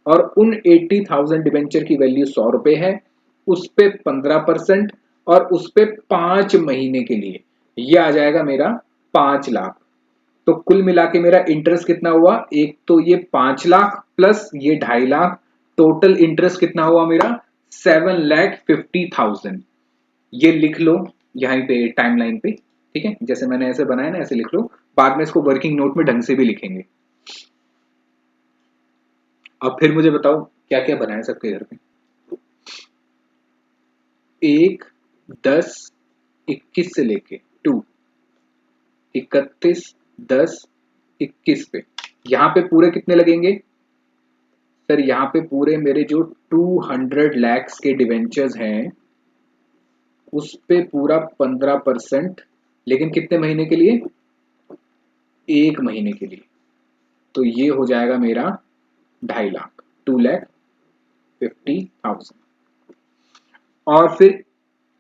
और उन 80,000 डिवेंचर की वैल्यू 100 रुपए है। उस पे 15% और उस पे 5 महीने के लिए ये आ जाएगा मेरा 5 लाख। तो कुल मिला के मेरा इंटरेस्ट कितना हुआ? एक तो ये 5 लाख प्लस ये 2.5 लाख, टोटल इंटरेस्ट कितना हुआ मेरा? 7,50,000। ये लिख लो यहाँ पे टाइमलाइन पे, ठीक है? जैसे मैंने ऐसे बनाया ना ऐसे लिख लो, बाद में इसको वर्किंग नोट में ढंग से भी लिखेंगे। अब फिर मुझे बताओ क्या क्या बनाए सबके घर पे? 1, 10, 21 से लेके 31, 10, 21 पे यहाँ पे पूरे कितने लगेंगे? सर यहाँ पे पूरे मेरे जो 200 लैक्स के डिवेंचर्स हैं उस पे पूरा 15%, लेकिन कितने महीने के लिए? एक महीने के लिए। तो ये हो जाएगा मेरा 2.5 लाख, 2,50,000। और फिर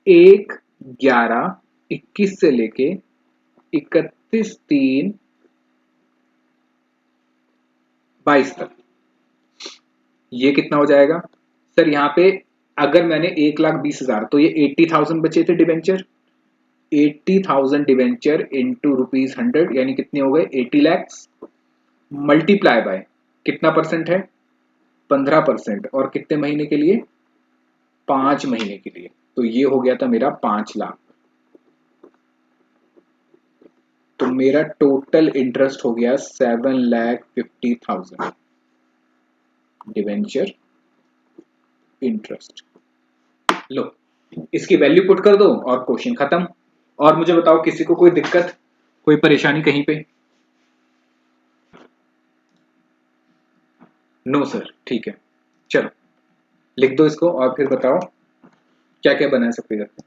1, 11, 21 से लेके 31, 3, 22 तक, ये कितना हो जाएगा? सर यहाँ पे अगर मैंने 1,20,000 तो ये 80,000 बचे थे डिवेंचर। 80,000 डिवेंचर इंटू ₹100 यानी कितने हो गए? 80 लैक्स, मल्टीप्लाई बाय कितना परसेंट है? 15%, और कितने महीने के लिए? 5 महीने के लिए, तो ये हो गया था मेरा 5 लाख। तो मेरा टोटल इंटरेस्ट हो गया 7,50,000 डिवेंचर इंटरेस्ट। लो, इसकी वैल्यू पुट कर दो और क्वेश्चन खत्म। और मुझे बताओ, किसी को कोई दिक्कत, कोई परेशानी कहीं पे? नो सर, ठीक है, चलो लिख दो इसको और फिर बताओ क्या क्या बना है सबके घर पे।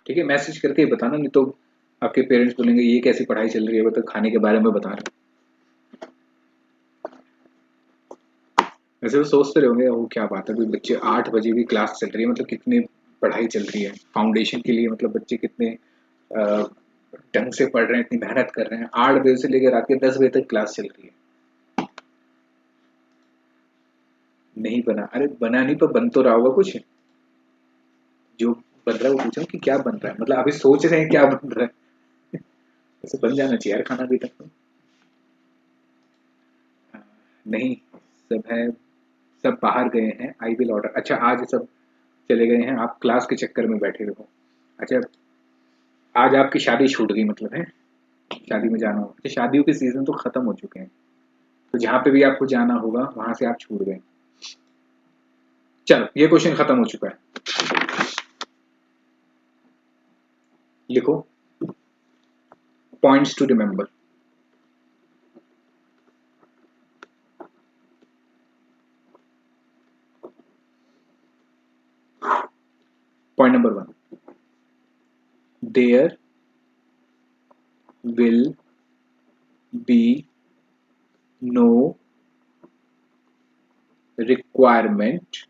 ठीक है, मैसेज करके ही बताना, नहीं तो आपके पेरेंट्स बोलेंगे ये कैसी पढ़ाई चल रही है, वो तो खाने के बारे में बता रहे हैं। वैसे तो सोचते रहोगे वो क्या बात है, कोई बच्चे 8 बजे भी क्लास चल रही है, मतलब कितनी पढ़ाई चल रही है फाउंडेशन के लिए, मतलब बच्चे कितने ढंग से पढ़ रहे हैं, इतनी मेहनत कर रहे हैं। 8 बजे से लेकर रात के 10 बजे तक क्लास चल रही है। नहीं बना? अरे बना नहीं, पर बन तो रहा होगा कुछ। जो बन रहा है वो पूछो कि क्या बन रहा है, मतलब अभी सोच रहे हैं क्या बन रहा है। ऐसे बन जाना चाहिए यार खाना अभी तक तो। नहीं, सब है, सब बाहर गए हैं, आई विल ऑर्डर। अच्छा, आज सब चले गए हैं, आप क्लास के चक्कर में बैठे रहो। अच्छा, आज आपकी शादी छूट गई, मतलब है शादी में जाना होगा। अच्छा, शादियों के सीजन तो खत्म हो चुके हैं, तो जहां पे भी आपको जाना होगा वहां से आप छूट गए। चलो, ये क्वेश्चन खत्म हो चुका है। लिखो points to remember. Point number 1, there will be no requirement,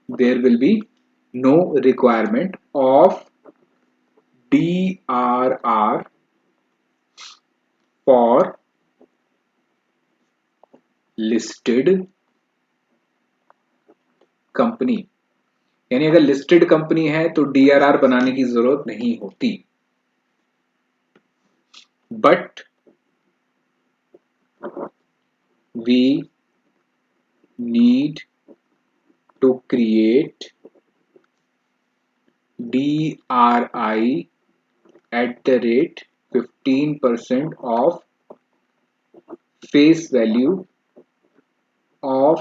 there will be no requirement of DRR for listed company। यानी अगर लिस्टेड कंपनी है तो DRR बनाने की जरूरत नहीं होती, but we need to create DRI at the rate 15% of face value of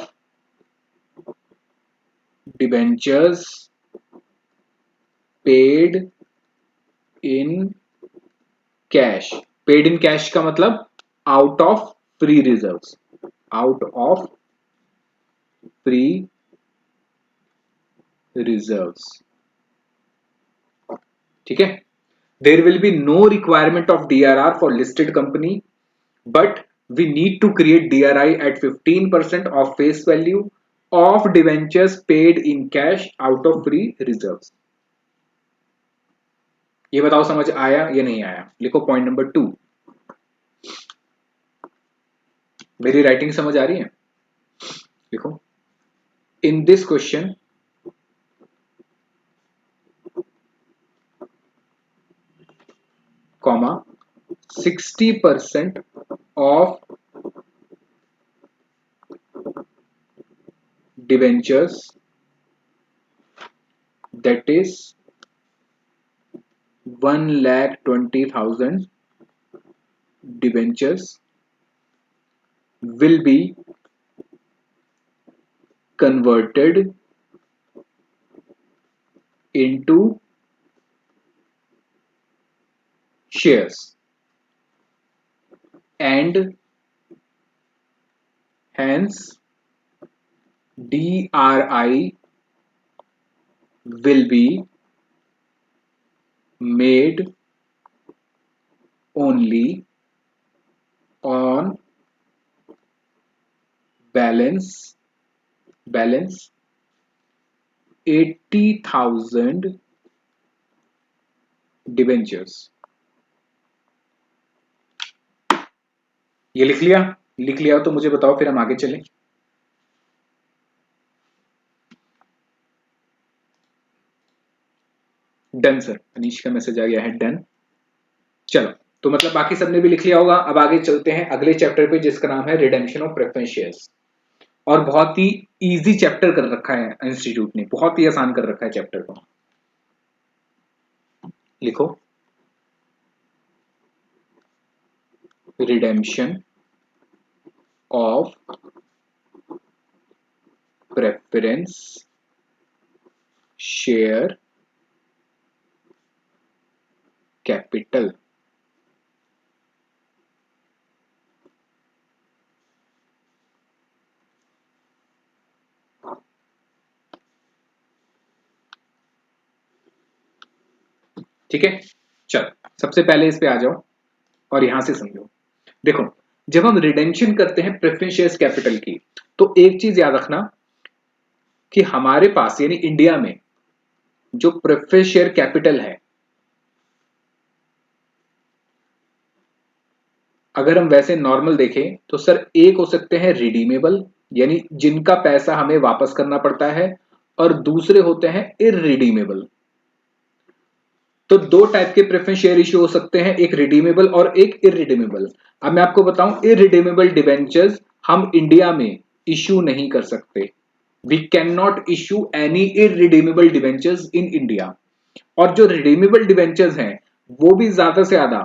debentures paid in cash। Paid in cash का मतलब out of free reserves, out of free reserves. ठीक है, there will be no requirement of DRR for listed company, but we need to create DRI at 15% of face value of debentures paid in cash out of free reserves। ये बताओ समझ आया या नहीं आया? लिखो पॉइंट नंबर 2। मेरी writing समझ आ रही है? लिखो, in this question comma 60% of debentures, that is 1,20,000 debentures will be converted into shares and hence DRI will be made only on balance 80,000 debentures। ये लिख लिया? लिख लिया तो मुझे बताओ, फिर हम आगे चलें। डन सर, अनीश का मैसेज आ गया है, डन। चलो, तो मतलब बाकी सबने भी लिख लिया होगा। अब आगे चलते हैं अगले चैप्टर पे, जिसका नाम है रिडेम्पशन ऑफ प्रेफरेंस शेयर्स। और बहुत ही इजी चैप्टर कर रखा है इंस्टीट्यूट ने, बहुत ही आसान कर रखा है चैप्टर को। लिखो redemption of preference share capital. ठीक है, चल सबसे पहले इस पे आ जाओ और यहां से समझो। देखो, जब हम रिडेम्पशन करते हैं प्रेफरेंस शेयर्स कैपिटल की, तो एक चीज याद रखना कि हमारे पास यानी इंडिया में जो प्रेफरेंस शेयर कैपिटल है, अगर हम वैसे नॉर्मल देखें तो सर एक हो सकते हैं रिडीमेबल, यानी जिनका पैसा हमें वापस करना पड़ता है, और दूसरे होते हैं इररिडीमेबल। तो दो टाइप के प्रेफरेंस शेयर इश्यू हो सकते हैं, एक रिडीमेबल और एक इररिडीमेबल। अब मैं आपको बताऊं, इररिडीमेबल डिवेंचर्स हम इंडिया में इश्यू नहीं कर सकते। We can not issue any irredeemable debentures in India. और जो रिडीमेबल डिवेंचर्स हैं वो भी ज्यादा से ज्यादा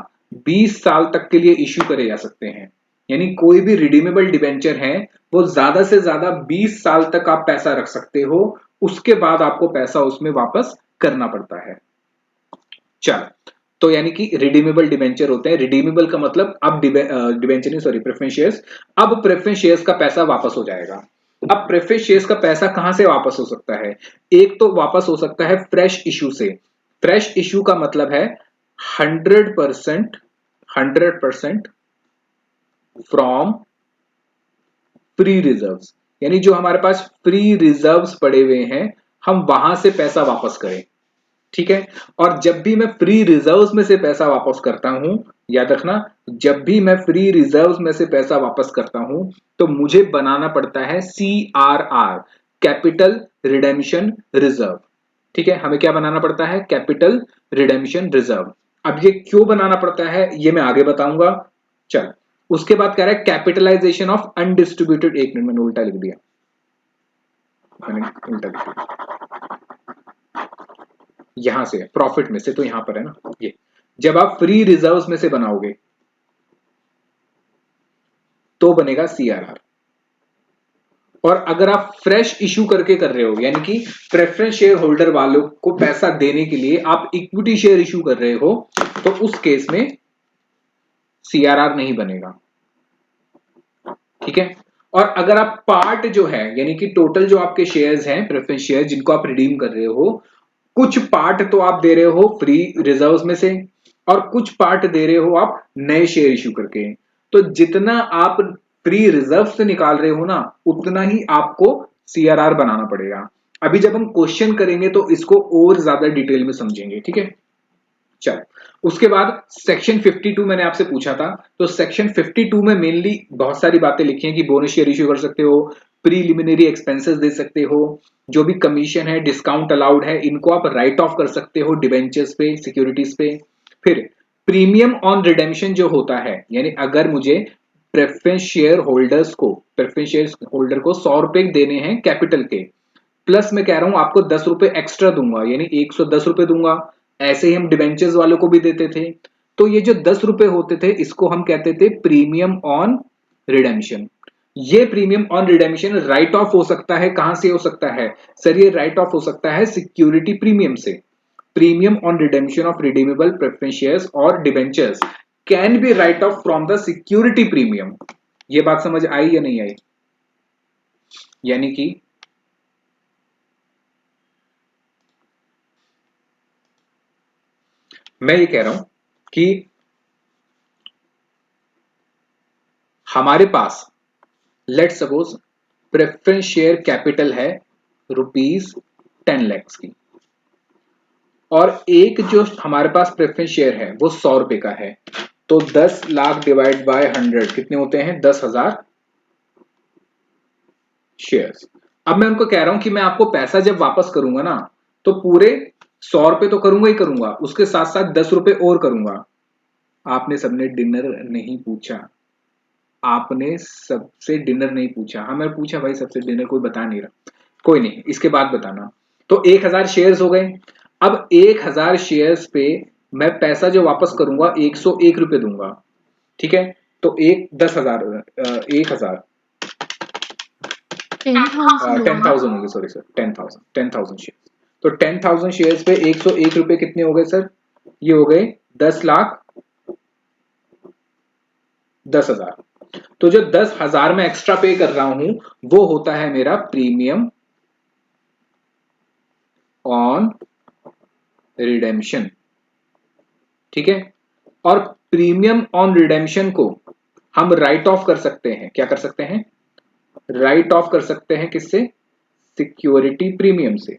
20 साल तक के लिए इश्यू करे जा सकते हैं। यानी कोई भी रिडीमेबल डिवेंचर है वो ज्यादा से ज्यादा 20 साल तक आप पैसा रख सकते हो, उसके बाद आपको पैसा उसमें वापस करना पड़ता है। चल, तो यानी कि रिडीमेबल डिवेंचर होते हैं। रिडीमेबल का मतलब अब डिवेंचर नहीं, सॉरी, प्रेफरेंस शेयर्स। अब प्रेफरेंस शेयर्स का पैसा वापस हो जाएगा। अब प्रेफरेंस शेयर्स का पैसा कहां से वापस हो सकता है? एक तो वापस हो सकता है फ्रेश इशू से। फ्रेश इशू का मतलब है 100% फ्रॉम फ्री रिजर्व्स, यानी जो हमारे पास फ्री रिजर्व्स पड़े हुए हैं हम वहां से पैसा वापस करें। ठीक है, और जब भी मैं फ्री रिजर्व्स में से पैसा वापस करता हूं, याद रखना, जब भी मैं फ्री रिजर्व्स में से पैसा वापस करता हूं तो मुझे बनाना पड़ता है CRR, कैपिटल रिडेम्पशन रिजर्व। ठीक है, हमें क्या बनाना पड़ता है? Capital redemption reserve. अब ये क्यों बनाना पड़ता है ये मैं आगे बताऊंगा। चल, उसके बाद कह रहा है कैपिटलाइजेशन ऑफ अनडिस्ट्रीब्यूटेड। एक मिनट, मैंने उल्टा लिख दिया, मैंने उल्टा लिख दिया, यहां से प्रॉफिट में से तो यहां पर है ना, ये जब आप फ्री रिजर्व्स में से बनाओगे तो बनेगा CRR। और अगर आप फ्रेश इशू करके कर रहे हो, यानी कि प्रेफरेंस शेयर होल्डर वालों को पैसा देने के लिए आप इक्विटी शेयर इशू कर रहे हो, तो उस केस में CRR नहीं बनेगा। ठीक है, और अगर आप पार्ट जो है, यानी कि टोटल जो आपके शेयर्स हैं प्रेफरेंस शेयर जिनको आप रिडीम कर रहे हो, कुछ पार्ट तो आप दे रहे हो फ्री रिजर्व्स में से और कुछ पार्ट दे रहे हो आप नए शेयर इशू करके। तो जितना आप फ्री रिजर्व से निकाल रहे हो ना, उतना ही आपको CRR बनाना पड़ेगा। अभी जब हम क्वेश्चन करेंगे तो इसको और ज्यादा डिटेल में समझेंगे। ठीक है, चल, उसके बाद सेक्शन 52 मैंने आपसे पूछा था, तो सेक्शन 52 में मेनली बहुत सारी बातें लिखी हैं कि बोनस शेयर इश्यू कर सकते हो, प्रीलिमिनरी एक्सपेंसेस दे सकते हो, जो भी कमीशन है, डिस्काउंट अलाउड है, इनको आप राइट ऑफ कर सकते हो डिवेंचर्स पे, सिक्योरिटीज पे। फिर प्रीमियम ऑन रिडेम्पशन जो होता है, यानी अगर मुझे प्रेफरेंस शेयर होल्डर्स को, प्रेफरेंस शेयर होल्डर को 100 रुपए देने हैं कैपिटल के, प्लस मैं कह रहा हूं आपको 10 रुपए एक्स्ट्रा दूंगा, यानी 110 रुपए दूंगा। ऐसे ही हम डिवेंचर्स वालों को भी देते थे। तो ये जो 10 रुपए होते थे इसको हम कहते थे प्रीमियम ऑन रिडेम्पशन। ये premium on redemption right of हो सकता है, कहां से हो सकता है सर? ये राइट ऑफ हो सकता है सिक्योरिटी प्रीमियम से। Premium on redemption of redeemable preference shares और debentures can be write off from the security premium. ये बात समझ आई या नहीं आई? यानी कि मैं ये कह रहा हूं कि हमारे पास let suppose preference share capital है ₹10 लाख की, और एक जो हमारे पास प्रेफरेंस शेयर है वो 100 रुपए का है, तो 10 लाख डिवाइड बाय 100 कितने होते हैं? 10,000 शेयर्स। अब मैं उनको कह रहा हूं कि मैं आपको पैसा जब वापस करूंगा ना, तो पूरे 100 रुपए तो करूंगा ही करूंगा, उसके साथ साथ 10 रुपए और करूंगा। आपने सबने डिनर नहीं पूछा, आपने सबसे डिनर नहीं पूछा। हाँ मैंने पूछा भाई सबसे डिनर, कोई बता नहीं रहा, कोई नहीं, इसके बाद बताना। तो 1000 शेयर्स हो गए। अब 1000 शेयर्स पे मैं पैसा जो वापस करूंगा 101 रुपए दूंगा, ठीक है। तो एक 10,000 1000 10,000 होगा ना? 10,000 होंगे, सॉरी सर, 10,000 शेयर। तो 10,000 शेयर्स पे 101 रुपए कितने हो गए सर? ये हो गए 10,10,000। तो जो 10,000 में एक्स्ट्रा पे कर रहा हूं वो होता है मेरा प्रीमियम ऑन रिडेम्पशन, ठीक है। और प्रीमियम ऑन रिडेम्पशन को हम राइट ऑफ कर सकते हैं। क्या कर सकते हैं? राइट ऑफ कर सकते हैं किससे? सिक्योरिटी प्रीमियम से।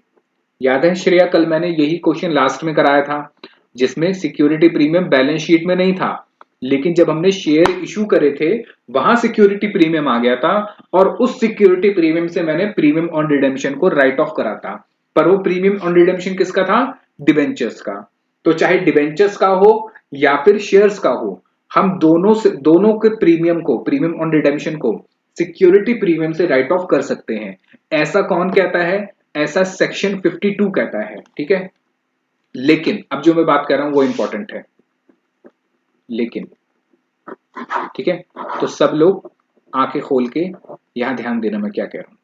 याद है श्रेया, कल मैंने यही क्वेश्चन लास्ट में कराया था जिसमें सिक्योरिटी प्रीमियम बैलेंस शीट में नहीं था, लेकिन जब हमने शेयर इशू करे थे वहां सिक्योरिटी प्रीमियम आ गया था, और उस सिक्योरिटी प्रीमियम से मैंने प्रीमियम ऑन रिडेम्पशन को राइट ऑफ करा था। पर वो प्रीमियम ऑन रिडेम्पशन किसका था? डिबेंचर्स का। तो चाहे डिबेंचर्स का हो या फिर शेयर्स का हो, हम दोनों के प्रीमियम को, प्रीमियम ऑन रिडेम्पशन को सिक्योरिटी प्रीमियम से राइट ऑफ कर सकते हैं। ऐसा कौन कहता है? ऐसा सेक्शन 52 कहता है, ठीक है। लेकिन अब जो मैं बात कर रहा हूं वो इंपॉर्टेंट है, लेकिन, ठीक है। तो सब लोग आंखें खोल के यहां ध्यान देना मैं क्या कह रहा हूं,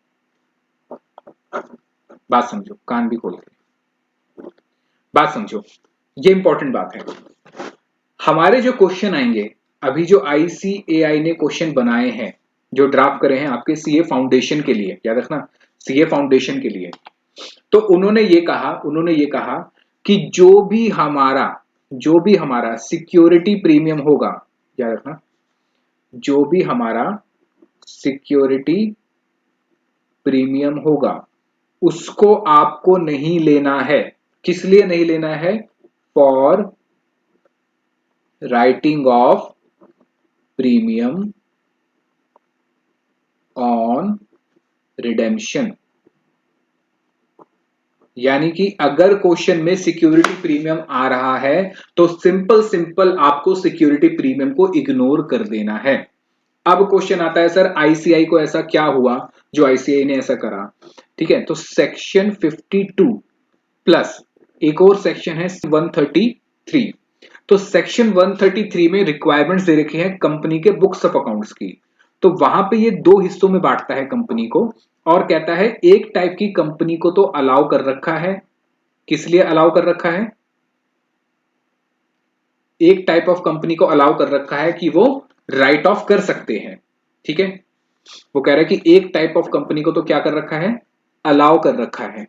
बात समझो, कान भी खोल के बात समझो, ये इंपॉर्टेंट बात है। हमारे जो क्वेश्चन आएंगे, अभी जो आईसीएआई ने क्वेश्चन बनाए हैं, जो ड्राफ्ट करे हैं आपके सीए फाउंडेशन के लिए, याद रखना, सीए फाउंडेशन के लिए। तो उन्होंने ये कहा कि जो भी हमारा सिक्योरिटी प्रीमियम होगा, याद रखना, जो भी हमारा सिक्योरिटी प्रीमियम होगा उसको आपको नहीं लेना है। किस लिए नहीं लेना है? For writing of premium on redemption. यानी कि अगर क्वेश्चन में सिक्योरिटी प्रीमियम आ रहा है तो सिंपल आपको सिक्योरिटी प्रीमियम को इग्नोर कर देना है। अब क्वेश्चन आता है सर आईसीआई को ऐसा क्या हुआ जो आईसीआई ने ऐसा करा, ठीक है। तो सेक्शन 52 प्लस एक और सेक्शन है 133। तो सेक्शन 133 में रिक्वायरमेंट्स दे रखी है कंपनी के बुक्स ऑफ अकाउंट्स की। तो वहां पे ये दो हिस्सों में बांटता है कंपनी को, और कहता है एक टाइप की कंपनी को तो अलाउ कर रखा है। किस लिए अलाउ कर रखा है? एक टाइप ऑफ कंपनी को अलाउ कर रखा है कि वो राइट ऑफ कर सकते हैं, ठीक है। वो कह रहा है कि एक टाइप ऑफ कंपनी को तो क्या कर रखा है? अलाउ कर रखा है।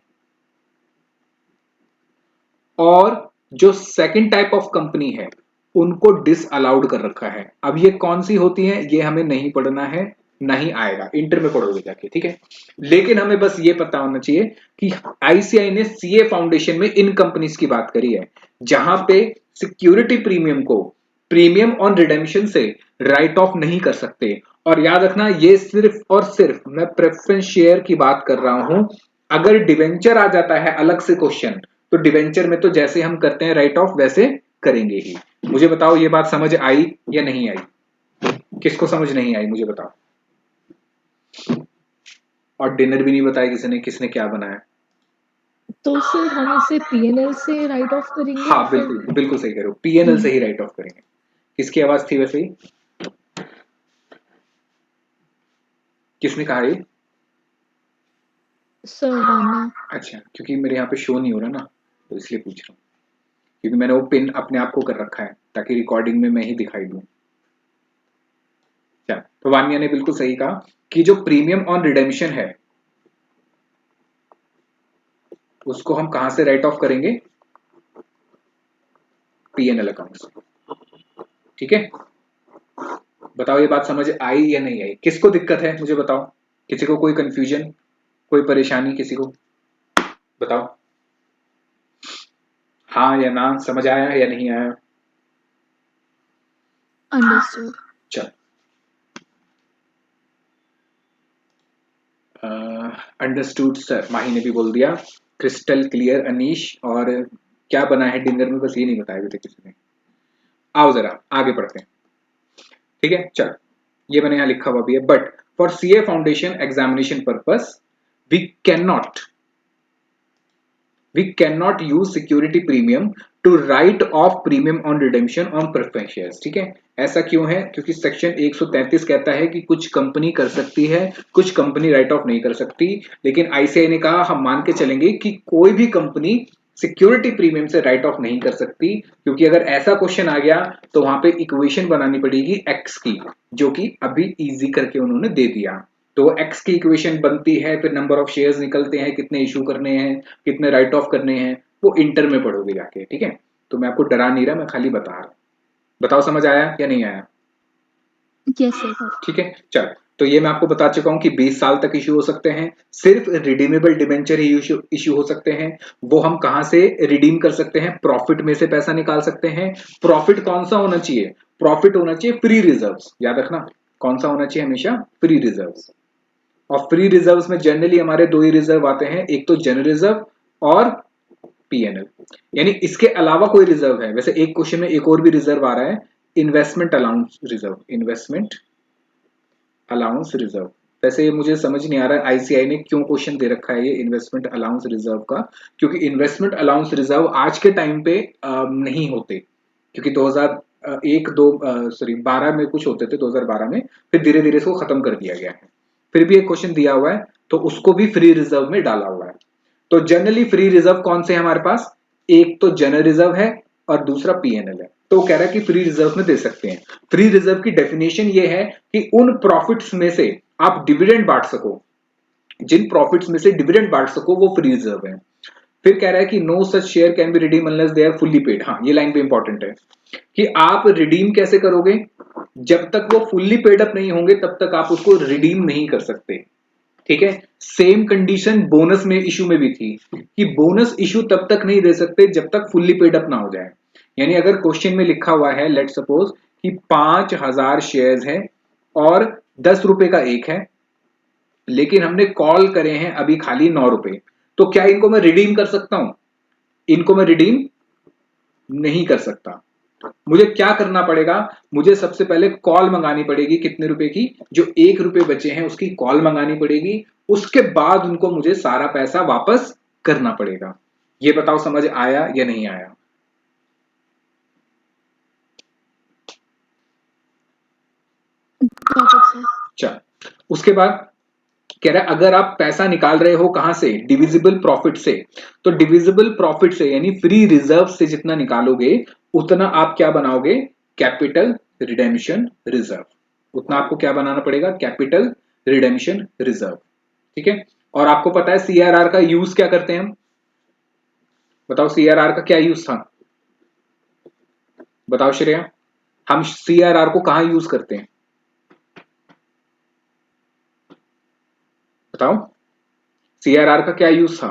और जो सेकंड टाइप ऑफ कंपनी है उनको डिस अलाउड कर रखा है। अब ये कौन सी होती है ये हमें नहीं पढ़ना है, नहीं आएगा, इंटर में पढ़ोगे जाके, ठीक है। लेकिन हमें बस ये पता होना चाहिए कि आईसीआई ने सीए फाउंडेशन में इन कंपनीज की बात करी है जहां पे सिक्योरिटी प्रीमियम को प्रीमियम ऑन रिडेम्पशन से राइट ऑफ नहीं कर सकते। और याद रखना ये सिर्फ और सिर्फ मैं प्रेफरेंस शेयर की बात कर रहा हूं। अगर डिवेंचर आ जाता है अलग से क्वेश्चन, तो डिवेंचर में तो जैसे हम करते हैं राइट ऑफ वैसे करेंगे ही। मुझे बताओ ये बात समझ आई या नहीं आई? किसको समझ नहीं आई मुझे बताओ। और डिनर भी नहीं बताया किसी ने, किसने क्या बनाया। तो सर हम इसे पीएनएल से राइट ऑफ करेंगे या हाँ फिर? बिल्कुल बिल्कुल सही कह रहे हो, पीएनएल से ही राइट ऑफ करेंगे। किसकी आवाज थी वैसे ही? किसने कहा ये? सर वान्या। अच्छा, क्योंकि मेरे यहाँ पे शो नहीं हो रहा ना, तो इसलिए पूछ रहा हूँ। क्योंकि मैंने वो पिन अपने आप को कर रखा है ताकि रिकॉर्डिंग में मैं ही दिखाई दूं। क्या? तो वानिया ने बिल्कुल सही कहा कि जो प्रीमियम ऑन रिडेम्पशन है उसको हम कहां से राइट ऑफ करेंगे? पीएनएल अकाउंट से, ठीक है। बताओ ये बात समझ आई या नहीं आई? किसको दिक्कत है मुझे बताओ, किसी को कोई कंफ्यूजन, कोई परेशानी किसी को? बताओ हाँ या ना, समझ आया या नहीं आया? अंडरस्टूड। चल, अंडरस्टूड सर, माही ने भी बोल दिया, क्रिस्टल क्लियर अनीश। और क्या बना है डिनर में बस ये नहीं बताया अभी तक किसी ने। आओ जरा आगे बढ़ते हैं, ठीक है। चल, ये मैंने यहाँ लिखा हुआ भी है, but for CA foundation examination purpose we can not use security premium to write off premium on redemption on preference shares. ठीक है, ऐसा क्यों है? क्योंकि सेक्शन 133 कहता है कि कुछ कंपनी कर सकती है, कुछ कंपनी राइट ऑफ नहीं कर सकती। लेकिन आईसीआई ने कहा हम मान के चलेंगे कि कोई भी कंपनी सिक्योरिटी प्रीमियम से राइट ऑफ नहीं कर सकती, क्योंकि अगर ऐसा क्वेश्चन आ गया तो वहां पे इक्वेशन बनानी पड़ेगी एक्स की, जो कि अभी इजी करके उन्होंने दे दिया। तो एक्स की इक्वेशन बनती है, फिर नंबर ऑफ शेयर्स निकलते हैं, कितने इशू करने हैं, कितने राइट ऑफ करने हैं, वो इंटर में पढ़ोगे जाके। ठीक है, तो मैं आपको डरा नहीं रहा, मैं खाली बता रहा हूं। बताओ समझ आया या नहीं आया? Yes sir. ठीक है, चल तो ये मैं आपको बता चुका हूं कि 20 साल तक इशू हो सकते हैं, सिर्फ रिडीमेबल डिबेंचर ही इशू हो सकते हैं। वो हम कहां से रिडीम कर सकते हैं? प्रॉफिट में से पैसा निकाल सकते हैं। प्रॉफिट कौन सा होना चाहिए? प्रॉफिट होना चाहिए फ्री रिजर्व्स, याद रखना कौन सा होना चाहिए हमेशा? Free reserves. और फ्री रिजर्व्स में जनरली हमारे दो ही रिजर्व आते हैं, एक तो जनरल रिजर्व और पीएनएल। यानी इसके अलावा कोई रिजर्व है? वैसे एक क्वेश्चन में एक और भी रिजर्व आ रहा है, investment allowance reserve, investment allowance reserve. वैसे ये मुझे समझ नहीं आ रहा है आईसीआई ने क्यों क्वेश्चन दे रखा है ये इन्वेस्टमेंट अलाउंस रिजर्व का, क्योंकि इन्वेस्टमेंट अलाउंस रिजर्व आज के टाइम पे नहीं होते, क्योंकि 12 में कुछ होते थे, 2012 में, फिर धीरे धीरे इसको खत्म कर दिया गया है। फिर भी एक क्वेश्चन दिया हुआ है तो उसको भी फ्री रिजर्व में डाला हुआ है। तो जनरली फ्री रिजर्व कौन से हमारे पास? एक तो जनरल रिजर्व है और दूसरा पीएनएल है। तो वो कह रहा है कि फ्री रिजर्व में दे सकते हैं। फ्री रिजर्व की डेफिनेशन ये है कि उन प्रॉफिट्स में से आप डिविडेंड बांट सको, जिन प्रॉफिट्स में से डिविडेंड बांट सको वो फ्री रिजर्व है। फिर कह रहा है कि no such share can be redeem unless they are fully paid. हाँ, ये लाइन भी इंपॉर्टेंट है कि आप रिडीम कैसे करोगे? जब तक वो फुल्ली पेड अप नहीं होंगे तब तक आप उसको रिडीम नहीं कर सकते। ठीक है, सेम कंडीशन बोनस में इशू में भी थी कि बोनस इशू तब तक नहीं दे सकते जब तक फुल्ली पेड अप ना हो जाए। यानी अगर क्वेश्चन में लिखा हुआ है लेट सपोज कि 5000 शेयर्स है और 10 रुपए का एक है, लेकिन हमने कॉल करे हैं अभी खाली 9 रुपए, तो क्या इनको मैं रिडीम कर सकता हूं? इनको मैं रिडीम नहीं कर सकता। मुझे क्या करना पड़ेगा? मुझे सबसे पहले कॉल मंगानी पड़ेगी, कितने रुपए की? जो 1 रुपए बचे हैं उसकी कॉल मंगानी पड़ेगी, उसके बाद उनको मुझे सारा पैसा वापस करना पड़ेगा। ये बताओ समझ आया या नहीं आया? चल, उसके बाद कह रहा है अगर आप पैसा निकाल रहे हो कहां से? डिविजिबल प्रॉफिट से। तो डिविजिबल प्रॉफिट से यानी फ्री रिजर्व से जितना निकालोगे उतना आप क्या बनाओगे? Capital redemption reserve. उतना आपको क्या बनाना पड़ेगा? Capital redemption reserve. ठीक है, और आपको पता है सीआरआर का यूज क्या करते हैं हम? बताओ सीआरआर का क्या यूज था? बताओ श्रेया, हम सीआरआर को कहां यूज करते हैं? बताओ, सीआरआर का क्या यूज था?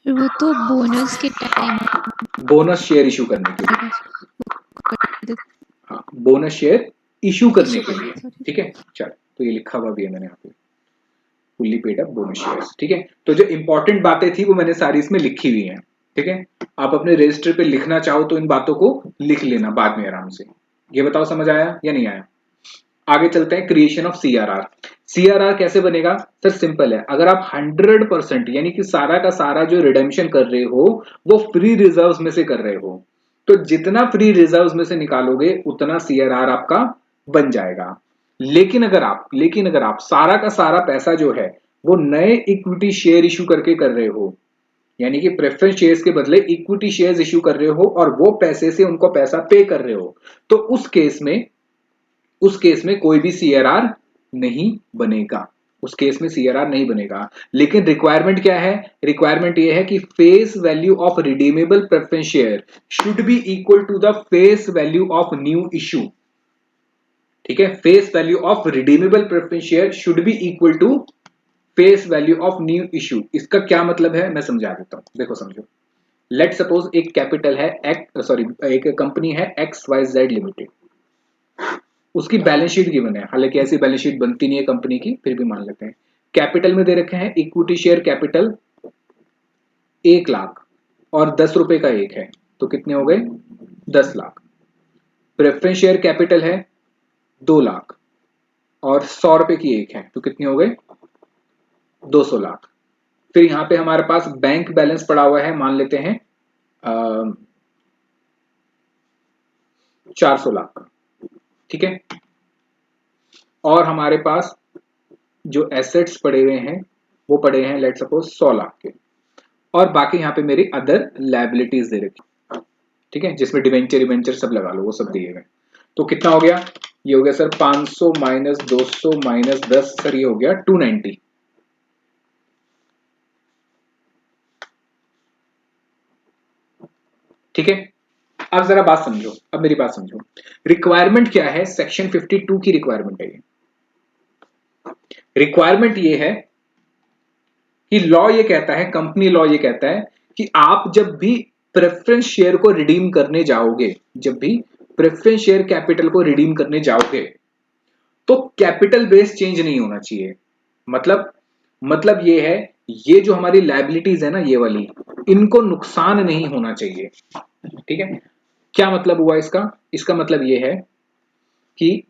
वो तो बोनस के टाइम बोनस शेयर इशू करने के लिए। हाँ, बोनस शेयर इशू करने के लिए। ठीक है, चल तो ये लिखा हुआ भी है मैंने यहाँ पे, fully paid up bonus shares. ठीक है, तो जो इंपॉर्टेंट बातें थी वो मैंने सारी इसमें लिखी हुई हैं। ठीक है, आप अपने रजिस्टर पे लिखना चाहो तो इन बातों को लिख लेना बाद में आराम से। ये बताओ समझ आया या नहीं आया? आगे चलते हैं, क्रिएशन ऑफ सीआरआर। सीआरआर कैसे बनेगा? सर सिंपल है, अगर आप 100% यानी कि सारा का सारा जो रिडेम्पशन कर रहे हो वो फ्री रिजर्व्स में से कर रहे हो, तो जितना फ्री रिजर्व्स में से निकालोगे उतना सीआरआर आपका बन जाएगा। लेकिन अगर आप सारा का सारा पैसा जो है वो नए इक्विटी शेयर इशू करके कर रहे हो, यानी कि प्रेफरेंस शेयर्स के बदले इक्विटी शेयर्स इशू कर रहे हो और वो पैसे से उनको पैसा पे कर रहे हो, तो उस केस में कोई भी सीआरआर नहीं बनेगा। उस केस में सीआरआर नहीं बनेगा। लेकिन रिक्वायरमेंट क्या है? रिक्वायरमेंट ये है कि face value of redeemable preference share should be equal to the face value of new issue. ठीक है, face value of redeemable preference share should be equal to face value of new issue. इसका क्या मतलब है मैं समझा देता हूं, देखो समझो। लेट सपोज एक कैपिटल है एक कंपनी है XYZ लिमिटेड, उसकी बैलेंस शीट गिवन है, हालांकि ऐसी बैलेंस शीट बनती नहीं है कंपनी की, फिर भी मान लेते हैं। कैपिटल में दे रखे हैं इक्विटी शेयर कैपिटल 1 लाख और 10 रुपए का एक है, तो कितने हो गए? 10 लाख। प्रेफरेंस शेयर कैपिटल है 2 लाख और 100 रुपए की एक है, तो कितने हो गए 200 लाख। फिर यहाँ पे हमारे पास बैंक बैलेंस पड़ा हुआ है, मान लेते हैं 400 लाख का, ठीक है। और हमारे पास जो एसेट्स पड़े हुए हैं वो पड़े हैं लेट सपोज 100 लाख के, और बाकी यहाँ पे मेरी अदर लायबिलिटीज दे रखी, ठीक है, जिसमें डिवेंचर सब लगा लो, वो सब दिए गए। तो कितना हो गया, ये हो गया सर 500 माइनस 200 माइनस 10, सर ये हो गया 290। ठीक है, अब जरा बात समझो, अब मेरी बात समझो। रिक्वायरमेंट क्या है, सेक्शन 52 की रिक्वायरमेंट है ये। रिक्वायरमेंट ये है कि लॉ ये कहता है, कंपनी लॉ ये कहता है कि आप जब भी प्रेफरेंस शेयर को रिडीम करने जाओगे, जब भी प्रेफरेंस शेयर कैपिटल को रिडीम करने जाओगे, तो कैपिटल बेस चेंज नहीं होना चाहिए। मतलब ये है, ये जो हमारी लायबिलिटीज है ना, ये वाली, इनको नुकसान नहीं होना चाहिए। ठीक है, क्या मतलब हुआ इसका, इसका मतलब ये है कि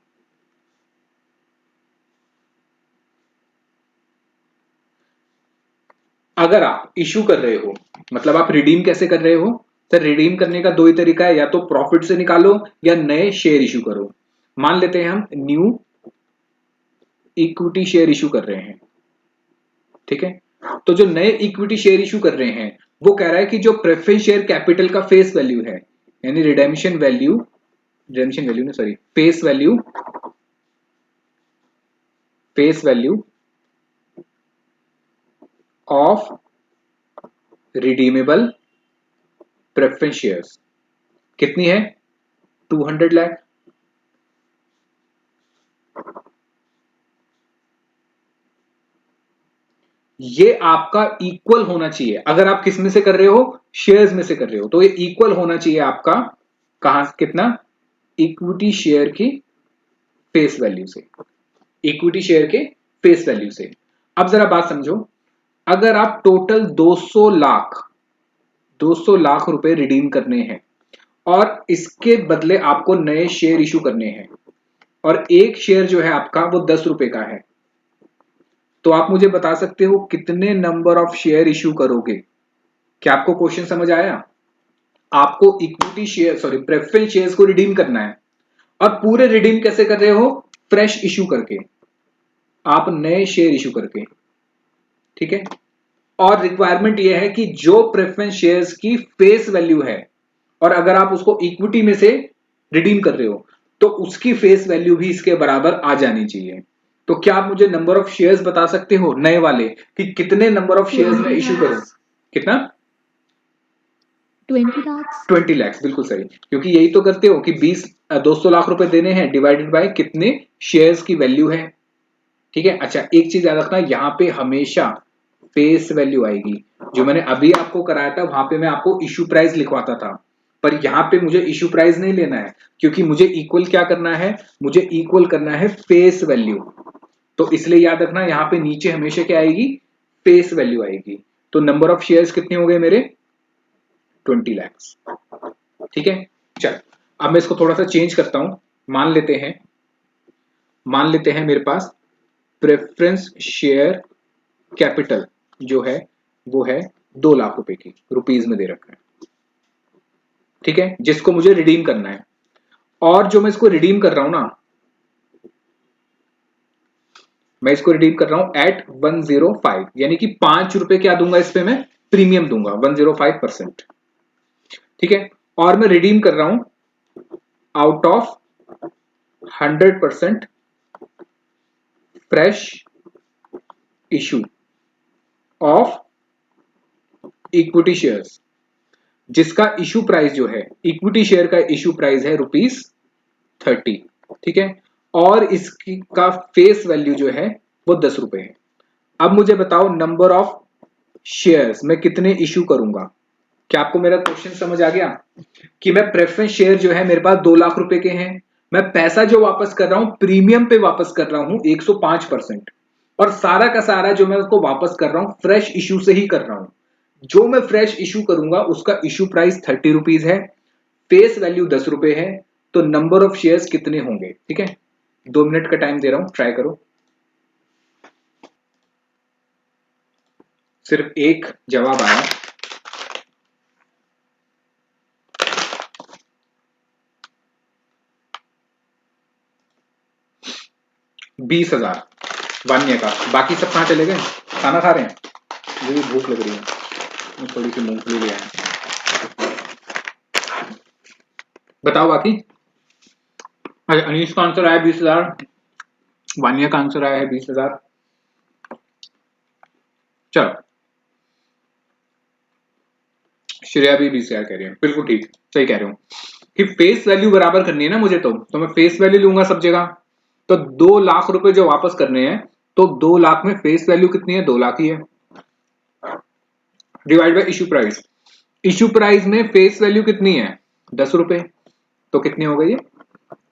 अगर आप इशू कर रहे हो, मतलब आप रिडीम कैसे कर रहे हो सर, रिडीम करने का दो ही तरीका है, या तो प्रॉफिट से निकालो या नए शेयर इशू करो। मान लेते हैं हम न्यू इक्विटी शेयर इशू कर रहे हैं, ठीक है। तो जो नए इक्विटी शेयर इशू कर रहे हैं वो कह रहा है कि जो प्रेफरेंस शेयर कैपिटल का फेस वैल्यू है, यानी रिडेम्पशन वैल्यू ने sorry face value of redeemable preference shares कितनी है, 200 लाख। ये आपका इक्वल होना चाहिए। अगर आप किस में से कर रहे हो, शेयर्स में से कर रहे हो, तो ये इक्वल होना चाहिए आपका, कहां कितना, इक्विटी शेयर की फेस वैल्यू से, इक्विटी शेयर के फेस वैल्यू से। अब जरा बात समझो, अगर आप टोटल 200 लाख रुपए रिडीम करने हैं और इसके बदले आपको नए शेयर इशू करने हैं, और एक शेयर जो है आपका वो 10 रुपए का है, तो आप मुझे बता सकते हो कितने नंबर ऑफ शेयर इशू करोगे। क्या आपको क्वेश्चन समझ आया? आपको equity share sorry preference shares को रिडीम करना है, और पूरे रिडीम कैसे कर रहे हो, फ्रेश इशू करके, आप नए शेयर इशू करके, ठीक है। और रिक्वायरमेंट यह है कि जो प्रेफरेंस शेयर्स की फेस वैल्यू है, और अगर आप उसको इक्विटी में से रिडीम कर रहे हो तो उसकी फेस वैल्यू भी इसके बराबर आ जानी चाहिए। तो क्या आप मुझे नंबर ऑफ शेयर्स बता सकते हो नए वाले, कि कितने नंबर ऑफ शेयर्स में इशू करूं? कितना? 20 लाख, बिल्कुल सही, क्योंकि यही तो करते हो कि 200 लाख रुपए देने हैं डिवाइडेड बाय कितने शेयर्स की वैल्यू है, ठीक है। अच्छा, एक चीज याद रखना, यहां पे हमेशा फेस वैल्यू आएगी। जो मैंने अभी आपको कराया था वहां पे मैं आपको इशू प्राइस लिखवाता था, पर यहां पे मुझे इशू प्राइस नहीं लेना है, क्योंकि मुझे इक्वल क्या करना है, मुझे इक्वल करना है फेस वैल्यू। तो इसलिए याद रखना, यहां पे नीचे हमेशा क्या आएगी, फेस वैल्यू आएगी। तो नंबर ऑफ शेयर्स कितने हो गए मेरे, 20 लाख, ठीक है। चल, अब मैं इसको थोड़ा सा चेंज करता हूं। मान लेते हैं मेरे पास प्रेफरेंस शेयर कैपिटल जो है वो है 2 लाख रुपए की, रुपीज में दे रखा है, ठीक है, जिसको मुझे रिडीम करना है। और जो मैं इसको रिडीम कर रहा हूं ना, मैं इसको रिडीम कर रहा हूं एट 105, यानी कि 5 रुपए क्या दूंगा इस पे, मैं प्रीमियम दूंगा 105%, ठीक है। और मैं रिडीम कर रहा हूं out of 100% fresh issue of equity shares, जिसका इशू प्राइस जो है, इक्विटी शेयर का इशू प्राइस है ₹30, ठीक है। और इसकी का फेस वैल्यू जो है वो 10 रुपए है। अब मुझे बताओ नंबर ऑफ शेयर्स मैं कितने इशू करूंगा। क्या आपको मेरा क्वेश्चन समझ आ गया, कि मैं प्रेफरेंस शेयर जो है मेरे पास 2 लाख रुपए के हैं, मैं पैसा जो वापस कर रहा हूं प्रीमियम पे वापस कर रहा हूं 105%, और सारा का सारा जो मैं उसको वापस कर रहा हूं फ्रेश इशू से ही कर रहा हूं। जो मैं फ्रेश इशू करूंगा उसका इशू प्राइस 30 रुपीज है, फेस वैल्यू 10 रुपए है, तो नंबर ऑफ शेयर्स कितने होंगे। ठीक है, 2 मिनट का टाइम दे रहा हूं, ट्राई करो। सिर्फ एक जवाब आया। बीस 20,000 वान्य का। बाकी सब कहां चले गए? खाना खा रहे हैं? मुझे भी भूख लग रही है, थोड़ी सी मूंगफली ले आए। बताओ बाकी। अच्छा, अनीश का आंसर आया 20,000, वानिया का आंसर आया है 20,000। चलो, श्रेया भी 20,000 कह रही है, बिल्कुल ठीक, सही कह रहे हो कि फेस वैल्यू बराबर करनी है ना मुझे, तो मैं फेस वैल्यू लूंगा सब जगह। तो 2 लाख रुपए जो वापस करने हैं, तो 2 लाख में फेस वैल्यू कितनी है? 2 लाख ही है, divide by issue price. Issue price में फेस वैल्यू कितनी है? 10 रुपए, तो कितने हो गए ये?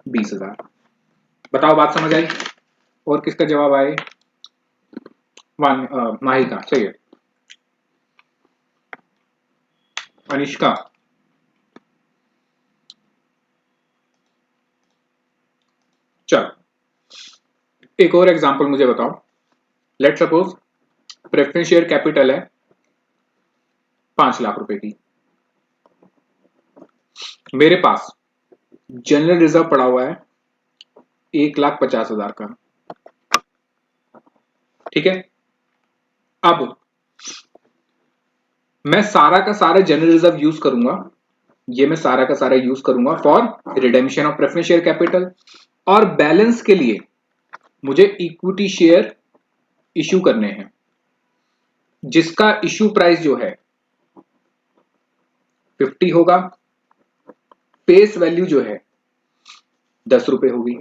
20,000। बताओ, बात समझ आई? और किसका जवाब आए? माही का, सही है। अनिष्का, चल एक और एग्जांपल मुझे बताओ। Late suppose preference share capital है 5 लाख रुपए की, मेरे पास जनरल रिजर्व पड़ा हुआ है 1,50,000 का। ठीक है, अब मैं सारा का सारा जनरल रिजर्व यूज करूंगा, ये मैं सारा का सारा यूज करूंगा for redemption of preference share capital, और बैलेंस के लिए मुझे इक्विटी शेयर इश्यू करने हैं, जिसका इश्यू प्राइस जो है 50 होगा, फेस वैल्यू जो है 10 रुपए होगी।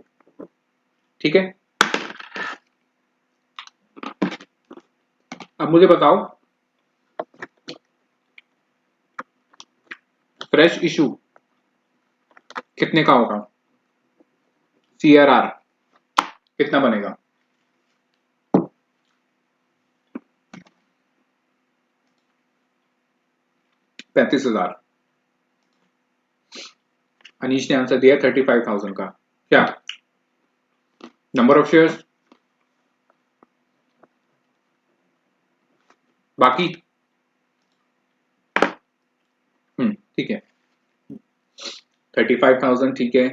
ठीक है, अब मुझे बताओ फ्रेश इशू कितने का होगा? सीआरआर कितना बनेगा? 35,000। अनीश ने आंसर दिया 35,000 का। क्या नंबर ऑफ शेयर्स? बाकी ठीक है, 35,000। ठीक है,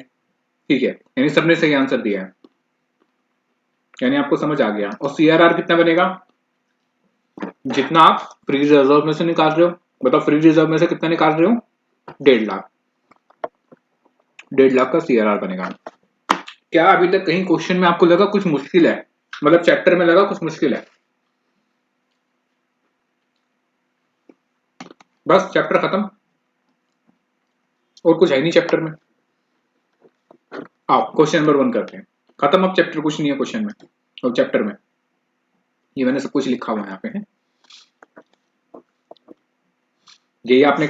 ठीक है, यानी सबने सही आंसर दिया है, यानी आपको समझ आ गया। और सीआरआर कितना बनेगा? जितना आप फ्री रिजर्व में से निकाल रहे हो। बताओ, फ्री रिजर्व में से कितना निकाल रहे हो? 1.5 लाख। 1.5 लाख का सीआरआर बनेगा। क्या अभी तक कहीं क्वेश्चन में आपको लगा कुछ मुश्किल है? मतलब चैप्टर में लगा कुछ मुश्किल है? बस चैप्टर खत्म, और कुछ है नहीं चैप्टर में। आओ क्वेश्चन नंबर 1 करते हैं, खत्म। अब चैप्टर कुछ नहीं है क्वेश्चन में और चैप्टर में, ये मैंने सब कुछ लिखा हुआ है यहाँ पे है, यही आपने।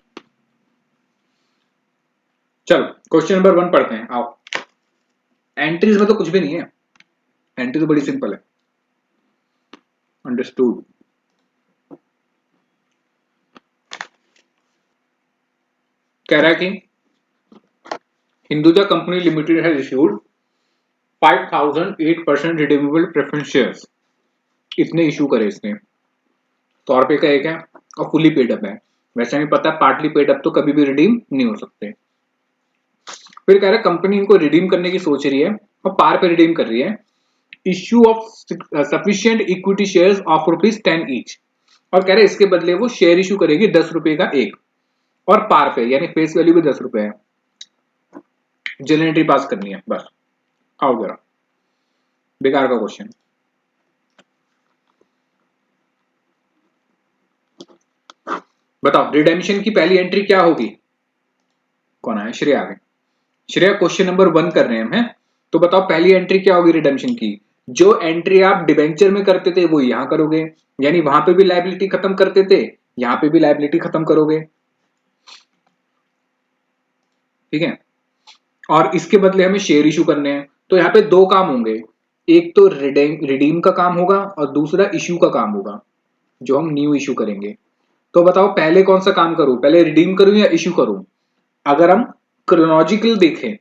चलो क्वेश्चन नंबर 1 पढ़ते हैं, आओ। एंट्रीज में तो कुछ भी नहीं है, एंट्री तो बड़ी सिंपल है। अंडरस्टूड। कह रहा है कि Hinduja company limited has issued 5,008% redeemable preference shares. इतने इशू करे इसने, 100 रुपए का एक है और फुली पेड अप है। वैसे हमें पता है पार्टली पेड अप तो कभी भी रिडीम नहीं हो सकते। फिर कह रहा है कंपनी इनको रिडीम करने की सोच रही है और पार पे रिडीम कर रही है। Issue of sufficient equity shares of ₹10 each, और कह रहे हैं इसके बदले वो शेयर इशू करेगी 10 रुपए का एक, और पार पे यानी फेस वैल्यू भी 10 रुपए है। जनरल एंट्री पास करनी है बस। आओ जरा, बेकार का क्वेश्चन। बताओ रिडेम्पशन की पहली एंट्री क्या होगी? कौन आया? श्रेया आ गए। श्रेया क्वेश्चन नंबर 1 कर रहे हैं हम, हैं? तो बताओ पहली एंट्री क्या होगी रिडेम्पशन की? जो एंट्री आप डिबेंचर में करते थे वो यहां करोगे, यानी वहां पे भी लायबिलिटी खत्म करते थे, यहां पे भी लायबिलिटी खत्म करोगे। ठीक है, और इसके बदले हमें शेयर इशू करने हैं, तो यहाँ पे 2 काम होंगे, एक तो रिडीम का काम होगा और दूसरा इशू का काम होगा, जो हम न्यू इशू करेंगे। तो बताओ पहले कौन सा काम करूं, पहले रिडीम करूं या इशू करूं? अगर हम क्रोनोलॉजिकल देखें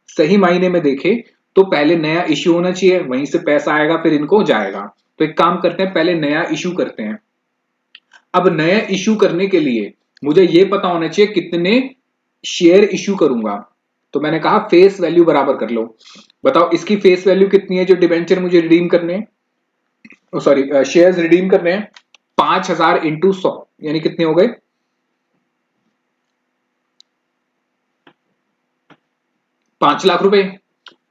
सही मायने में देखें तो पहले नया इश्यू होना चाहिए, वहीं से पैसा आएगा फिर इनको जाएगा। तो एक काम करते हैं, पहले नया इश्यू करते हैं। अब नया इश्यू करने के लिए मुझे ये पता होना चाहिए कितने शेयर इश्यू करूंगा। तो मैंने कहा फेस वैल्यू बराबर कर लो। बताओ इसकी फेस वैल्यू कितनी है जो डिबेंचर मुझे रिडीम करने हैं, सॉरी शेयर्स रिडीम करने हैं। 5000 इंटू 100 यानी कितने हो गए, 5 लाख रुपए।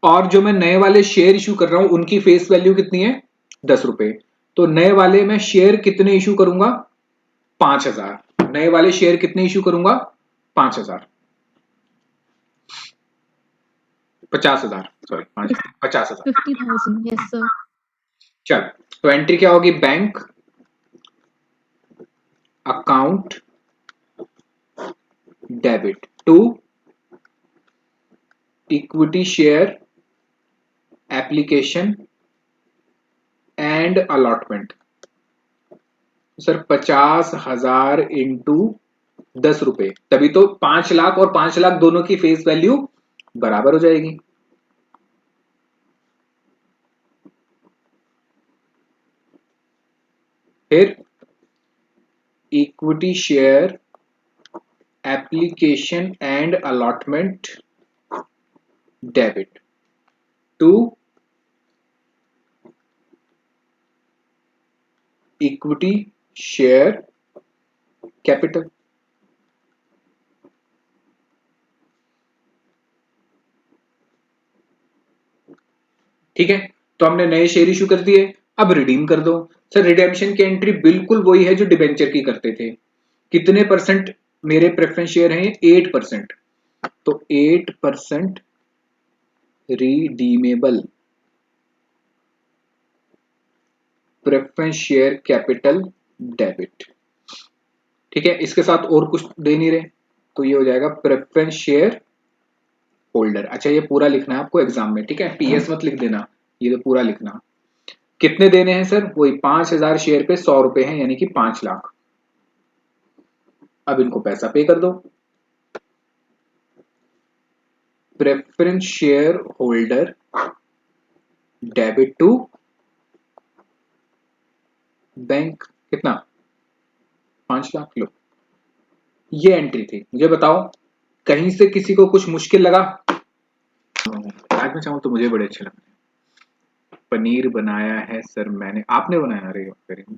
और जो मैं नए वाले शेयर इशू कर रहा हूं उनकी फेस वैल्यू कितनी है, 10 रुपए। तो नए वाले में शेयर कितने इशू करूंगा, 5000। नए वाले शेयर कितने इशू करूंगा, 5000, 50,000, सॉरी 50,000। 50,000. Yes, sir. चल, तो एंट्री क्या होगी, bank account debit to equity share application and allotment. Sir 50,000 into 10 रुपए, तभी तो 5 लाख और 5 लाख दोनों की फेस वैल्यू बराबर हो जाएगी। फिर equity share application and allotment debit to equity share capital. ठीक है, तो हमने नए शेयर इशू कर दिए, अब रिडीम कर दो। सर रिडेम्पशन की एंट्री बिल्कुल वही है जो डिबेंचर की करते थे। कितने परसेंट मेरे प्रेफरेंस शेयर हैं, 8%। तो 8% redeemable preference share capital debit. ठीक है, इसके साथ और कुछ दे नहीं रहे, तो ये हो जाएगा प्रेफरेंस शेयर होल्डर। अच्छा ये पूरा लिखना है आपको एग्जाम में, ठीक है, पीएस मत लिख देना, ये तो पूरा लिखना। कितने देने हैं सर, वही 5,000 शेयर पे 100 रुपए हैं यानी कि 5 लाख। अब इनको पैसा पे कर दो। Preference share holder debit to bank, कितना, 5 लाख। लो, ये एंट्री थी। मुझे बताओ कहीं से किसी को कुछ मुश्किल लगा? आज मैं चाहूँ तो मुझे बड़े अच्छे लगते हैं। पनीर बनाया है सर मैंने, आपने बनाया? अरे वेरी गुड।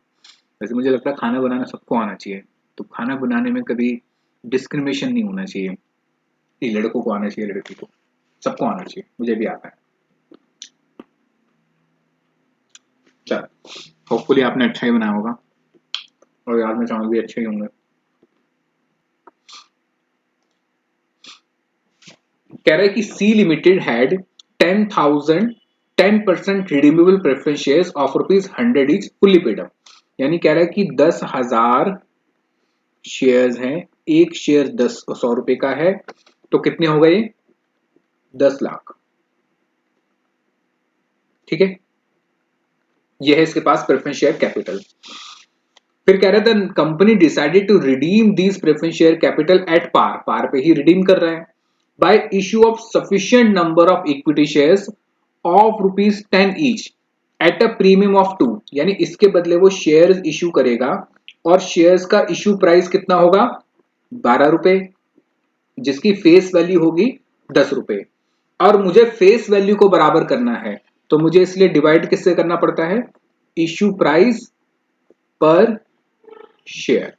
वैसे मुझे लगता है खाना बनाना सबको आना चाहिए, तो खाना बनाने में कभी डिस्क्रिमिनेशन नहीं होना चाहिए, ये लड़कों को आना चाहिए, लड़की को, सबको आना चाहिए, मुझे भी आता है। चल, होपफुली आपने अच्छा ही बनाया होगा, और यार मैं चावल भी अच्छे ही होंगे। कह रहा है कि C limited had 10% redeemable preference shares of ₹100 each fully paid up. यानी कह रहा है कि 10,000 शेयर्स हैं, एक शेयर 100 रुपए का है, तो कितने हो गए, 10 लाख। ठीक है, यह है इसके पास प्रेफरेंस शेयर कैपिटल। फिर कह रहा था company decided to redeem these preference share capital at par, par पे ही रिडीम कर रहा है, by issue of sufficient number of equity shares of ₹10 each at a premium of 2। यानी इसके बदले वो शेयर्स इश्यू करेगा और शेयर्स का इश्यू प्राइस कितना होगा, 12 रुपए, जिसकी फेस वैल्यू होगी 10 रुपए। और मुझे फेस वैल्यू को बराबर करना है, तो मुझे इसलिए डिवाइड किससे करना पड़ता है, इश्यू प्राइस पर शेयर।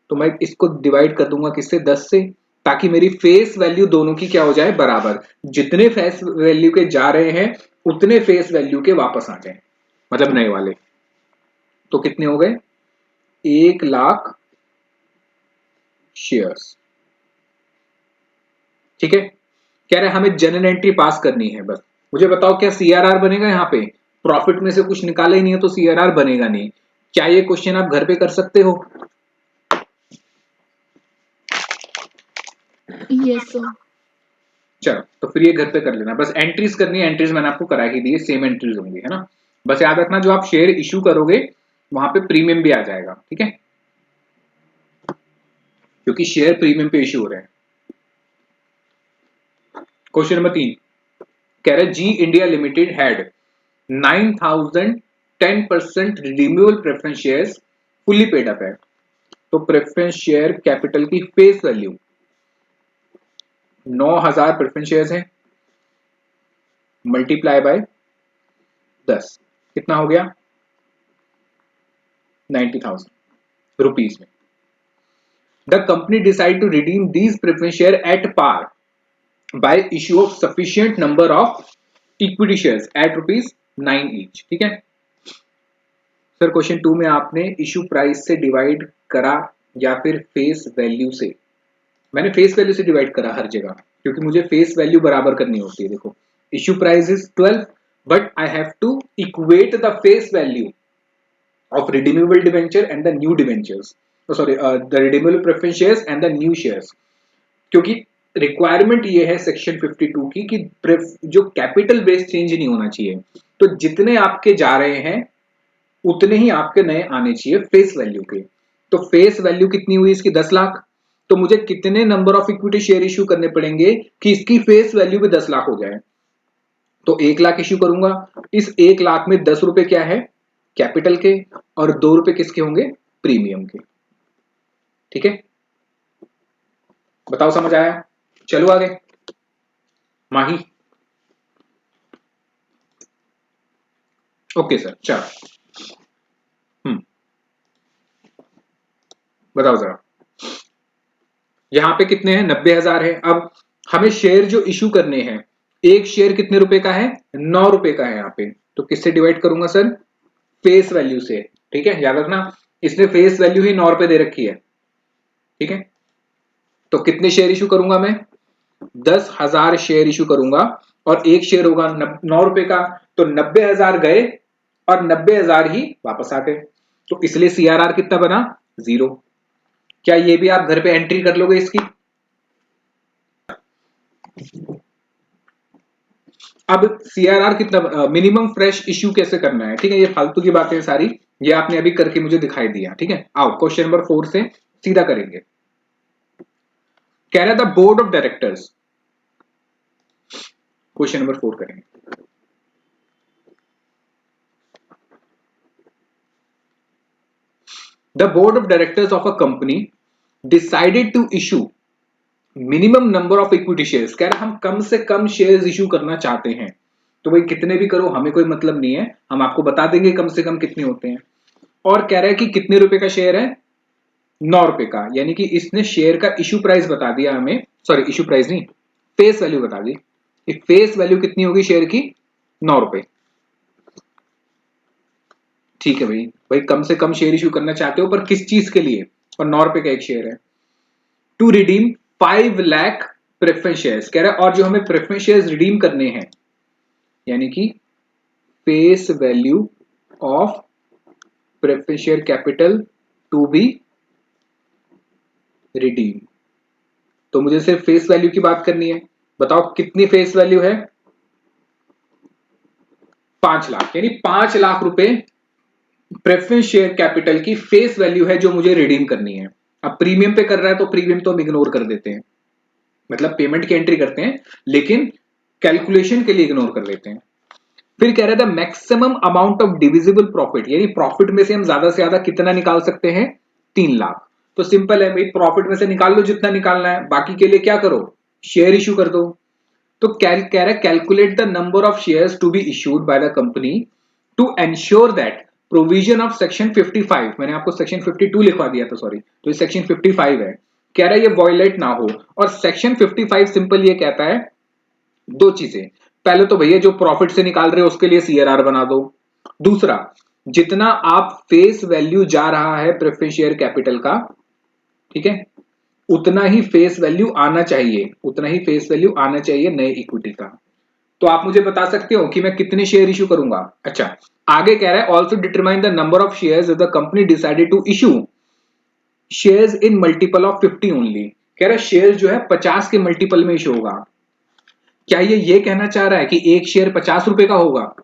तो मैं इसको डिवाइड कर दूंगा किससे, 10 से, ताकि मेरी फेस वैल्यू दोनों की क्या हो जाए, बराबर। जितने फेस वैल्यू के जा रहे हैं उतने फेस वैल्यू के वापस आ जाए, मतलब नए वाले। तो कितने हो गए, 1 लाख शेयर्स। ठीक है, कह रहे हैं हमें जनरल एंट्री पास करनी है बस। मुझे बताओ क्या सीआरआर बनेगा यहाँ पे, प्रॉफिट में से कुछ निकाला ही नहीं है तो सीआरआर बनेगा नहीं। क्या ये क्वेश्चन आप घर पे कर सकते हो? Yes, sir. चलो, तो फिर ये घर पे कर लेना, बस एंट्रीज करनी है, एंट्रीज मैंने आपको करा ही दी है, सेम एंट्रीज होंगी, है ना। बस याद रखना जो आप शेयर इशू करोगे वहां पे प्रीमियम भी आ जाएगा, ठीक है, क्योंकि शेयर प्रीमियम पे इशू हो रहे हैं। क्वेश्चन नंबर 3, कह रहे G India limited had 9,010% redeemable preference shares fully paid up है। तो प्रेफरेंस शेयर कैपिटल की फेस वैल्यू 9,000 प्रेफरेंस शेयर्स हैं, मल्टीप्लाई बाय 10 कितना हो गया 90,000 रुपीज में। The company decide to redeem these preference share at par by issue of sufficient number of equity shares at ₹9 each. ठीक है सर, क्वेश्चन 2 में आपने इश्यू प्राइस से डिवाइड करा या फिर फेस वैल्यू से? मैंने फेस वैल्यू से डिवाइड करा हर जगह, क्योंकि मुझे फेस वैल्यू बराबर करनी होती है। देखो issue price is 12 but I have to equate the face value of redeemable debenture and the new debentures, the redeemable preference shares and the new shares। क्योंकि रिक्वायरमेंट ये है सेक्शन 52 की कि जो कैपिटल बेस चेंज नहीं होना चाहिए, तो जितने आपके जा रहे हैं उतने ही आपके नए आने चाहिए फेस वैल्यू के। तो फेस वैल्यू कितनी हुई इसकी 10 लाख, तो मुझे कितने number of equity share issue करने पड़ेंगे कि इसकी फेस वैल्यू भी 10 लाख हो जाए? तो 1 लाख इश्यू करूंगा। इस 1 लाख में 10 रुपए क्या है कैपिटल के और 2 रुपए किसके होंगे प्रीमियम के। ठीक है बताओ समझ आया? चलो आगे माही। ओके सर चलो बताओ जरा, यहां पे कितने हैं 90,000 है। अब हमें शेयर जो इश्यू करने हैं, एक शेयर कितने रुपए का है 9 रुपए का है यहाँ पे, तो किससे डिवाइड करूंगा सर फेस वैल्यू से। ठीक है याद रखना इसने फेस वैल्यू ही 9 रुपए दे रखी है। ठीक है तो कितने शेयर इशू करूंगा मैं 10,000 शेयर इशू करूंगा और एक शेयर होगा 9 रुपए का, तो 90,000 गए और 90,000 ही वापस आ गए, तो इसलिए सीआरआर कितना बना 0। क्या ये भी आप घर पे एंट्री कर लोगे इसकी? अब सीआरआर कितना मिनिमम फ्रेश इश्यू कैसे करना है? ठीक है ये फालतू की बातें सारी ये आपने अभी करके मुझे दिखाई दिया। ठीक है आओ क्वेश्चन नंबर 4 से सीधा करेंगे। कह रहा था board of directors, question number 4 करेंगे। The board of directors of a company decided to issue minimum number of equity shares. कह रहा हम कम से कम शेयर्स इशू करना चाहते हैं, तो भाई कितने भी करो हमें कोई मतलब नहीं है, हम आपको बता देंगे कम से कम कितने होते हैं। और कह रहा है कि कितने रुपए का शेयर है 9 रुपए का, यानी कि इसने शेयर का इशू प्राइस बता दिया हमें, सॉरी इशू प्राइस नहीं फेस वैल्यू बता दी। फेस वैल्यू कितनी होगी शेयर की 9 रुपए। ठीक है भाई कम से कम शेयर इशू करना चाहते हो पर किस चीज के लिए, और 9 रुपए का एक शेयर है। To redeem 5 lakh preference shares. कह रहा है और जो हमें प्रेफरेंस शेयर्स रिडीम करने हैं, यानी कि face value of preference share capital to be redeem, तो मुझे सिर्फ फेस वैल्यू की बात करनी है। बताओ कितनी फेस वैल्यू है 5 लाख, यानी 5 लाख रुपए प्रेफरेंस शेयर कैपिटल की फेस वैल्यू है जो मुझे रिडीम करनी है। अब प्रीमियम पे कर रहा है तो प्रीमियम तो हम इग्नोर कर देते हैं, मतलब पेमेंट की एंट्री करते हैं लेकिन कैलकुलेशन के लिए इग्नोर कर लेते हैं। फिर कह रहा था maximum amount of divisible profit, यानी प्रॉफिट में से हम ज्यादा से ज्यादा कितना निकाल सकते हैं 3 लाख। तो सिंपल है भाई प्रॉफिट में से निकाल लो जितना निकालना है, बाकी के लिए क्या करो शेयर इशू कर दो। तो कह रहा है calculate the number of shares to be issued by the company to ensure that provision of section 55, मैंने आपको सेक्शन 52 लिखवा दिया था सॉरी, तो ये सेक्शन 55 है। कह रहा है ये वॉयलेट ना हो, और सेक्शन 55 सिंपल ये कहता है दो चीजें, पहले तो भैया जो प्रॉफिट से निकाल रहे हो उसके लिए सीआरआर बना दो, दूसरा जितना आप फेस वैल्यू जा रहा है प्रेफरेंस शेयर कैपिटल का, ठीक है उतना ही फेस वैल्यू आना चाहिए, उतना ही फेस वैल्यू आना चाहिए नए इक्विटी का। तो आप मुझे बता सकते हो कि मैं कितने शेयर इशू करूंगा। अच्छा आगे कह रहा है also determine the number of shares the company decided to issue shares in multiple of 50 only. कह रहा है शेयर जो है 50 के मल्टीपल में इशू होगा। क्या ये कहना चाह रहा है कि एक शेयर 50 रुपए का होगा?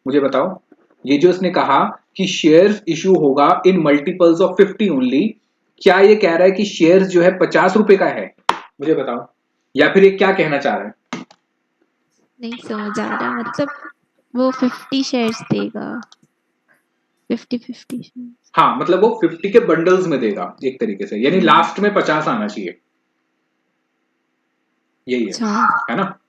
मुझे बताओ ये जो इसने कहा कि शेयर्स इशू होगा इन मल्टीपल्स ऑफ 50 ओनली, क्या ये कह रहा है कि शेयर्स जो है 50 रुपए का है? मुझे बताओ, या फिर ये क्या कहना चाह रहा है? नहीं समझ आ रहा, मतलब वो 50 शेयर्स देगा, 50-50 शेयर्स। हाँ, मतलब वो 50 के बंडल्स में देगा एक तरीके से, यानी लास्ट में 50 आना चाहिए, यही अच्छा। है ना?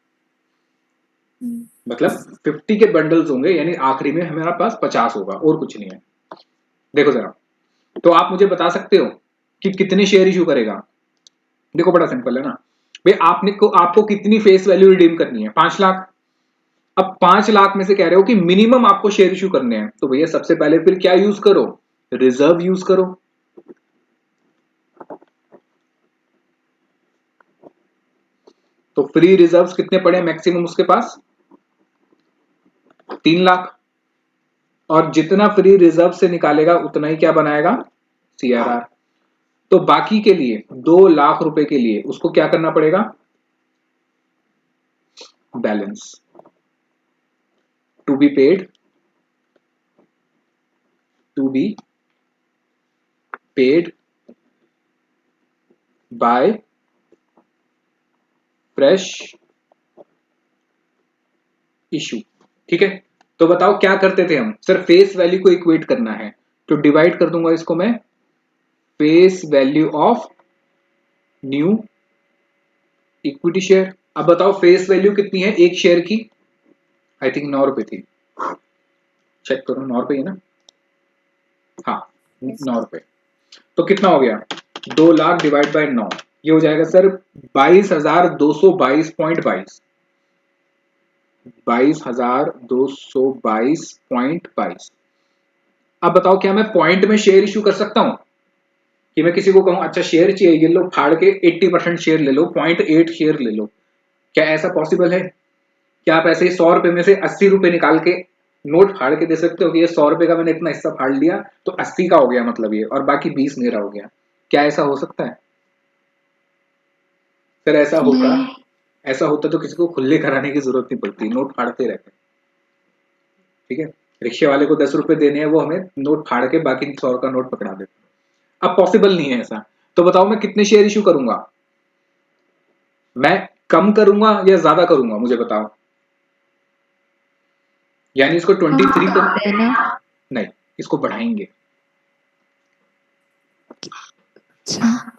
मतलब 50 के बंडल्स होंगे, यानी आखिरी में हमारे पास 50 होगा, और कुछ नहीं है। देखो जरा, तो आप मुझे बता सकते हो कि कितने शेयर इशू करेगा? देखो बड़ा सिंपल है ना भाई, आपको कितनी फेस वैल्यू रिडीम करनी है? 5 लाख। अब 5 लाख में से कह रहे हो कि मिनिमम आपको शेयर इशू करने हैं, तो भैया सबसे पहले फिर क्या यूज करो? रिजर्व यूज करो। तो फ्री रिजर्व्स कितने पड़े मैक्सिमम उसके पास? 3 लाख। और जितना फ्री रिजर्व से निकालेगा उतना ही क्या बनाएगा? सीआरआर। तो बाकी के लिए 2 लाख रुपए के लिए उसको क्या करना पड़ेगा? Balance to be paid, to be paid by fresh issue. ठीक है, तो बताओ क्या करते थे हम? सिर्फ फेस वैल्यू को इक्वेट करना है, तो डिवाइड कर दूंगा इसको मैं face value of new equity share. अब बताओ फेस वैल्यू कितनी है एक शेयर की? आई थिंक 9 रुपए थी, चेक करो 9 रुपए है ना? हाँ, 9 रुपए। तो कितना हो गया? 2 लाख डिवाइड बाय 9, ये हो जाएगा सर 22,222.22। 22,222.22। अब बताओ क्या मैं पॉइंट में शेयर इशू कर सकता हूं कि मैं किसी को कहूं अच्छा शेयर चाहिए, ये लो फाड़ के 80% शेयर ले लो, 0.8 शेयर ले लो? क्या ऐसा पॉसिबल है? क्या आप ऐसे ही 100 रुपए में से 80 रुपए निकाल के नोट फाड़ के दे सकते हो कि ये 100 रुपए का मैंने इतना हिस्सा फाड़ लिया तो 80 का हो गया मतलब ये, और बाकी 20 मेरा हो गया? क्या ऐसा हो सकता है? सर नहीं। ऐसा होता तो किसी को खुले कराने की जरूरत नहीं पड़ती, नोट फाड़ते रहते। ठीक है, रिक्शे वाले को 10 रुपए देने हैं, वो हमें नोट फाड़ के बाकी 100 का नोट पकड़ा देते। अब पॉसिबल नहीं है ऐसा, तो बताओ मैं कितने शेयर इशू करूंगा? मैं कम करूंगा या ज्यादा करूंगा, मुझे बताओ। यानी इसको 23 है ना। नहीं, इसको बढ़ाएंगे। अच्छा।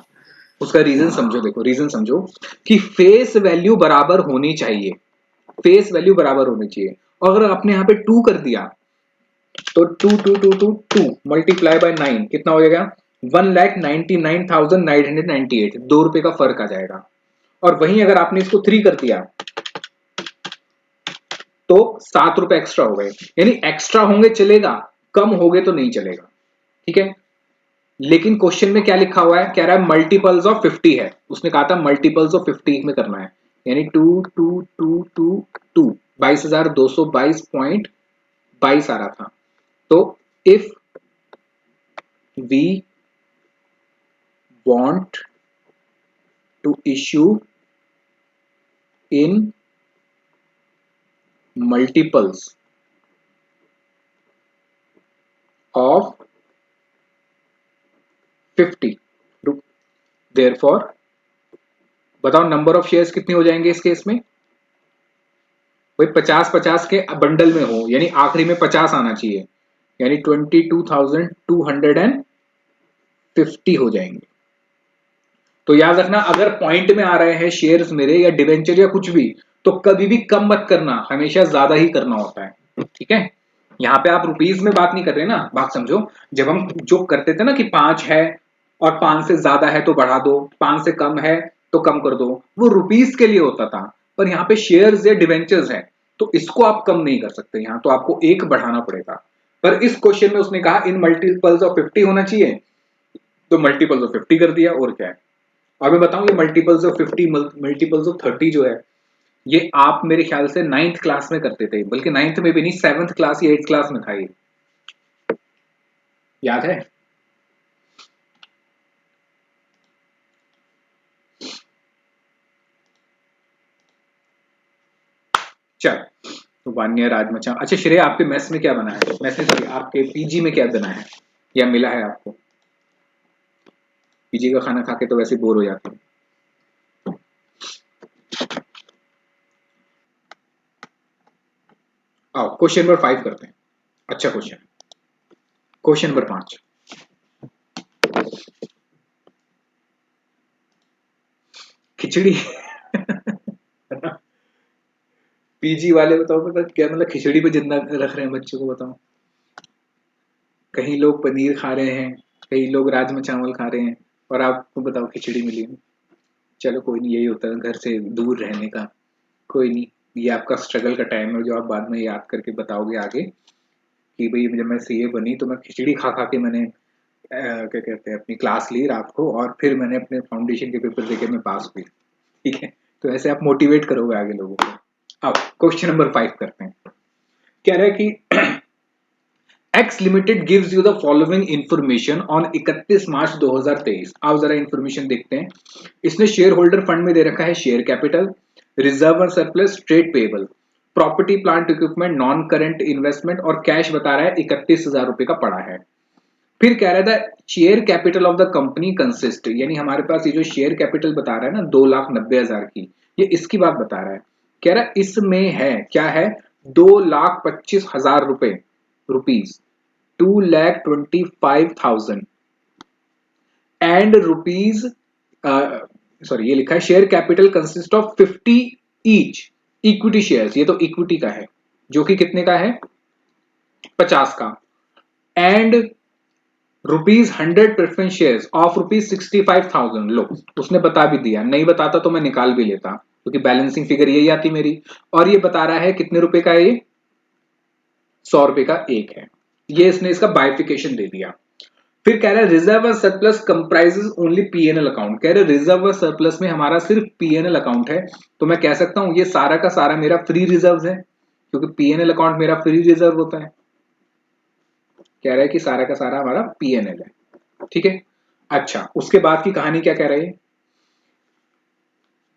उसका रीजन समझो, देखो रीजन समझो कि फेस वैल्यू बराबर होनी चाहिए, फेस वैल्यू बराबर होनी चाहिए। और अगर आपने यहाँ पे 2 कर दिया तो 2 मल्टीप्लाई बाय 9 कितना हो जाएगा? 1,99,998, 2 रुपए का फर्क आ जाएगा। और वहीं अगर आपने इसको 3 कर दिया तो 7 रुपए एक्स्ट्रा हो गए, यानी एक्स्ट्रा होंगे चलेगा, कम हो गए तो नहीं चलेगा। ठीक है, लेकिन क्वेश्चन में क्या लिखा हुआ है? कह रहा है मल्टीपल्स ऑफ 50 है, उसने कहा था मल्टीपल्स ऑफ 50 में करना है, यानी 2 22,222.22 आ रहा था। तो if we want to issue in multiples of 50, therefore बताओ नंबर ऑफ शेयर्स कितने हो जाएंगे इस केस में? भाई 50-50 के बंडल में हो, यानी आखिरी में 50 आना चाहिए, यानी 22,250 हो जाएंगे। तो याद रखना, अगर पॉइंट में आ रहे हैं शेयर्स मेरे या डिवेंचर या कुछ भी, तो कभी भी कम मत करना, हमेशा ज्यादा ही करना होता है। ठीक है, यहाँ पे आप रुपीज में बात नहीं कर रहे ना, बात समझो। जब हम जो करते थे ना कि 5 है और 5 से ज्यादा है तो बढ़ा दो, 5 से कम है तो कम कर दो, वो रुपीज के लिए होता था। पर यहाँ पे शेयर्स या डिवेंचर्स है, तो इसको आप कम नहीं कर सकते, यहाँ तो आपको एक बढ़ाना पड़ेगा। पर इस क्वेश्चन में उसने कहा इन मल्टीपल्स ऑफ 50 होना चाहिए, तो मल्टीपल्स ऑफ 50 कर दिया, और क्या है। और मैं बताऊं ये मल्टीपल्स ऑफ 50 मल्टीपल्स ऑफ 30 जो है, ये आप मेरे ख्याल से 9th क्लास में करते थे, बल्कि 9th में भी नहीं, 7th क्लास या 8th क्लास में था ये, याद है? चल, तो वान्य राजमचा। अच्छा श्रेया, आपके मेस में क्या बना है? मेस में सॉरी, आपके पीजी में क्या बना है या मिला है आपको? पीजी का खाना खा के तो वैसे बोर हो जाते हैं। आओ क्वेश्चन नंबर 5 करते हैं। अच्छा क्वेश्चन, क्वेश्चन नंबर 5, खिचड़ी पीजी वाले बताओ, मतलब क्या, मतलब खिचड़ी पे जिंदा रख रहे हैं बच्चों को, बताओ। कहीं लोग पनीर खा रहे हैं, कई लोग राजमा चावल खा रहे हैं, और आपको बताओ खिचड़ी मिली है। चलो कोई नहीं, यही होता है घर से दूर रहने का। कोई नहीं, ये आपका स्ट्रगल का टाइम है जो आप बाद में याद करके बताओगे आगे कि भाई जब मैं सीए बनी तो मैं खिचड़ी खा खा के मैंने क्या कहते हैं अपनी क्लास ली रात को, और फिर मैंने अपने फाउंडेशन के पेपर देके मैं पास हुई। ठीक है, तो ऐसे आप मोटिवेट करोगे आगे लोगों को। अब क्वेश्चन नंबर 5 करते हैं। कह रहा है कि x limited gives you the following information on 31 मार्च 2023। आप जरा इंफॉर्मेशन देखते हैं। इसने शेयर होल्डर फंड में दे रखा है शेयर कैपिटल, रिजर्व और surplus, trade payable, property plant equipment, non current investment, और कैश बता रहा है 31,000 रुपए का पड़ा है। फिर कह रहा था share capital of the company consist, यानी हमारे पास ये जो शेयर कैपिटल बता रहा है ना 2,90,000 की, ये इसकी बात बता रहा है। कह रहा है इसमें है क्या है, 2,25,000 रुपए, रुपीज 2,25,000 एंड रुपीज, सॉरी ये लिखा है share capital consist of 50 each equity shares, ये तो इक्विटी का है जो कि कितने का है, 50 का, and rupees 100 preference shares of rupees 65,000। लो उसने बता भी दिया, नहीं बताता तो मैं निकाल भी लेता क्योंकि बैलेंसिंग फिगर यही आती मेरी। और ये बता रहा है कितने रुपए का है, ये 100 रुपए का एक है। ये इसने इसका बाइफिकेशन दे दिया। फिर कह रहा है रिजर्व और surplus comprises only PNL account. कह रहे रिजर्व और सरप्लस में हमारा सिर्फ पीएनएल अकाउंट है, तो मैं कह सकता हूं ये सारा का सारा मेरा फ्री रिजर्व है, क्योंकि पीएनएल अकाउंट मेरा फ्री रिजर्व होता है। कह रहा है कि सारा का सारा हमारा पीएनएल है। ठीक है, अच्छा उसके बाद की कहानी क्या कह रही है,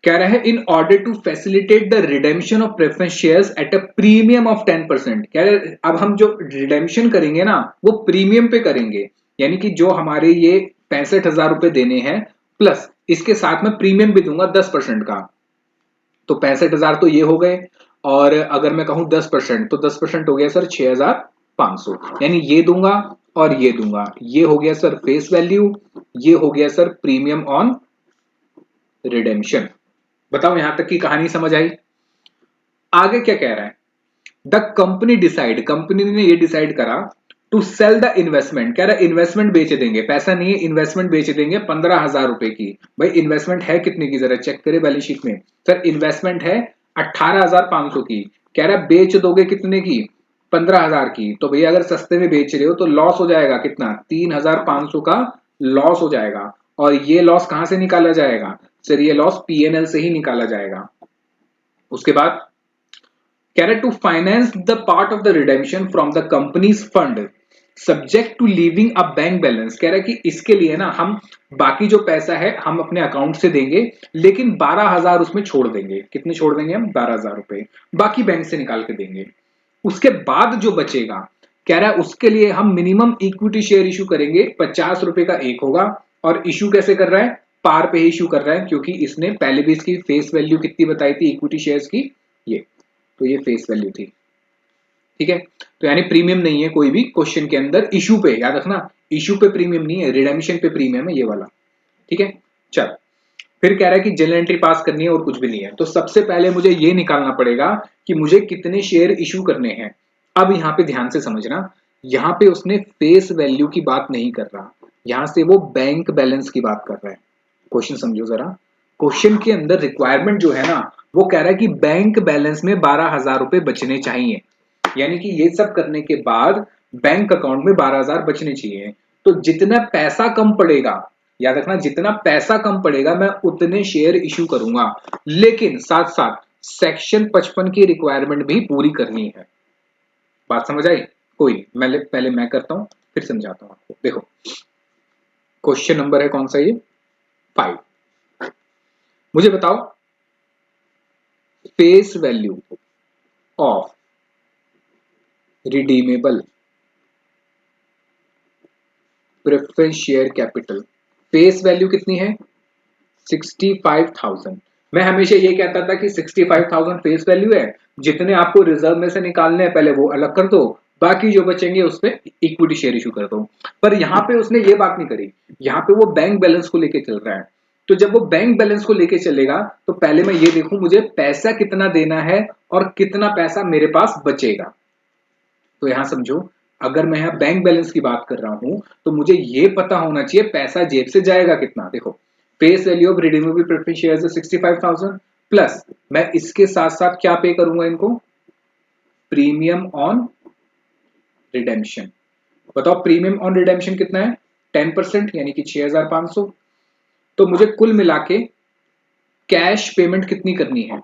कह रहा है in order to facilitate the redemption of preference shares at a premium of 10%। कह रहे अब हम जो रिडेम्पशन करेंगे ना वो प्रीमियम पे करेंगे, यानी कि जो हमारे ये 65,000 रुपए देने हैं प्लस इसके साथ में प्रीमियम भी दूंगा 10% का, तो 65,000 तो ये हो गए, और अगर मैं कहूं 10% तो 10% हो गया सर 6,500, यानी ये दूंगा और ये दूंगा, ये हो गया सर फेस वैल्यू, ये हो गया सर प्रीमियम ऑन रिडेम्पशन। बताओ यहां तक की कहानी समझ आई। आगे क्या कह रहा है, द कंपनी डिसाइड, कंपनी ने ये डिसाइड करा टू सेल द इन्वेस्टमेंट। कह रहा है इन्वेस्टमेंट बेच देंगे, पैसा नहीं है इन्वेस्टमेंट बेच देंगे 15,000 रुपए की। भाई इन्वेस्टमेंट है कितने की, जरा चेक करे बैलेंस शीट में। सर इन्वेस्टमेंट है 18,500 की। कह रहा है बेच दोगे कितने की, 15,000 की। तो भैया अगर सस्ते में बेच रहे हो तो लॉस हो जाएगा कितना, 3,500 का लॉस हो जाएगा। और ये लॉस कहां से निकाला जाएगा, सर ये लॉस पीएनएल से ही निकाला जाएगा। उसके बाद कह रहा to finance the part of the redemption from the company's fund subject to leaving a bank balance. कह रहा है कि इसके लिए ना हम बाकी जो पैसा है हम अपने अकाउंट से देंगे, लेकिन 12,000 उसमें छोड़ देंगे। कितने छोड़ देंगे हम, 12,000 रुपए बाकी बैंक से निकाल के देंगे। उसके बाद जो बचेगा कह रहा है उसके लिए हम मिनिमम इक्विटी शेयर इशू करेंगे, 50 रुपए का एक होगा। और इशू कैसे कर रहा है, पार पे ही इशू कर रहा है, क्योंकि इसने पहले भी इसकी फेस वैल्यू कितनी बताई थी इक्विटी शेयर्स की, ये तो ये फेस वैल्यू थी। ठीक है, तो यानी प्रीमियम नहीं है कोई भी क्वेश्चन के अंदर, इशू पे याद रखना, इशू पे प्रीमियम नहीं है, रिडेम्पशन पे प्रीमियम है ये वाला। ठीक है, चल फिर कह रहा है कि जनरल एंट्री पास करनी है और कुछ भी नहीं है। तो सबसे पहले मुझे ये निकालना पड़ेगा कि मुझे कितने शेयर इशू करने हैं। अब यहां पे ध्यान से समझना, यहां पे उसने फेस वैल्यू की बात नहीं कर रहा, यहां से वो बैंक बैलेंस की बात कर रहा है। क्वेश्चन समझो जरा, क्वेश्चन के अंदर रिक्वायरमेंट जो है ना वो कह रहा है कि बैंक बैलेंस में 12,000 रुपए बचने चाहिए, यानी कि ये सब करने के बाद बैंक अकाउंट में 12,000 बचने चाहिए। तो जितना पैसा कम पड़ेगा, याद रखना जितना पैसा कम पड़ेगा मैं उतने शेयर इशू करूंगा, लेकिन साथ साथ सेक्शन 55 की रिक्वायरमेंट भी पूरी करनी है। बात समझ आई, कोई पहले मैं करता हूं फिर समझाता हूं आपको। देखो क्वेश्चन नंबर है कौन सा, ये 5। मुझे बताओ face value of redeemable preference share capital, face value कितनी है 65,000। मैं हमेशा ये कहता था कि 65,000 फेस वैल्यू है, जितने आपको रिजर्व में से निकालने हैं पहले वो अलग कर दो, बाकी जो बचेंगे उस पे इक्विटी शेयर इशू कर दो। पर यहाँ पे उसने ये बात नहीं करी, यहाँ पे वो बैंक बैलेंस को लेके चल रहा है। तो जब वो बैंक बैलेंस को लेके चलेगा तो पहले मैं ये देखूं मुझे पैसा कितना देना है और कितना पैसा मेरे पास बचेगा। तो यहां समझो, अगर मैं यहाँ बैंक बैलेंस की बात कर रहा हूं तो मुझे ये पता होना चाहिए पैसा जेब से जाएगा कितना। देखो, face value of redeemable preference shares 65,000 plus मैं इसके साथ साथ क्या पे करूंगा इनको, प्रीमियम ऑन रिडेम्पशन। बताओ प्रीमियम ऑन रिडेम्पशन कितना है, 10% यानी कि 6,500। तो मुझे कुल मिला के कैश पेमेंट कितनी करनी है,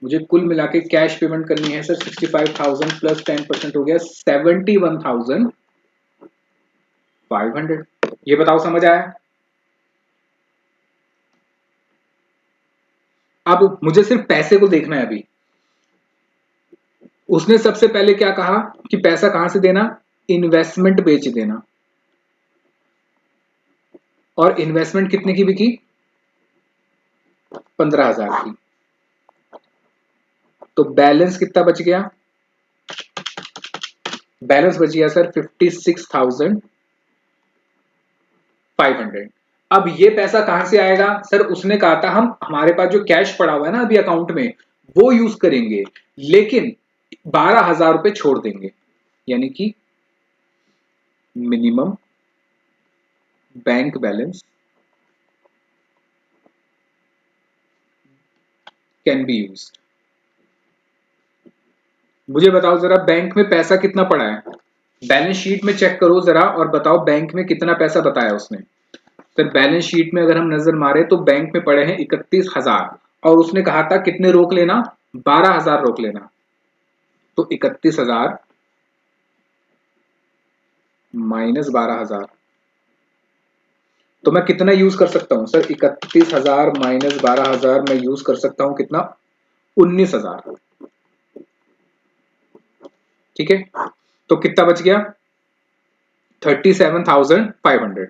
मुझे कुल मिला के कैश पेमेंट करनी है सर 65,000 प्लस 10% हो गया 71,500। ये बताओ समझ आया? अब मुझे सिर्फ पैसे को देखना है अभी। उसने सबसे पहले क्या कहा कि पैसा कहां से देना, इन्वेस्टमेंट बेच देना, और इन्वेस्टमेंट कितने की बिकी, 15,000 की। तो बैलेंस कितना बच गया, बैलेंस बच गया सर 56,500। अब ये पैसा कहां से आएगा सर, उसने कहा था हम हमारे पास जो कैश पड़ा हुआ है ना अभी अकाउंट में वो यूज करेंगे, लेकिन 12,000 रुपए छोड़ देंगे, यानी कि minimum bank balance can be used. मुझे बताओ जरा बैंक में पैसा कितना पड़ा है, बैलेंस शीट में चेक करो जरा और बताओ बैंक में कितना पैसा बताया उसने। फिर बैलेंस शीट में अगर हम नजर मारे तो बैंक में पड़े हैं 31,000 और उसने कहा था कितने रोक लेना, 12,000 रोक लेना। तो 31,000 माइनस 12,000, तो मैं कितना यूज कर सकता हूं सर, 31,000 माइनस 12,000 मैं यूज कर सकता हूं कितना, 19,000। ठीक है, तो कितना बच गया, 37,500।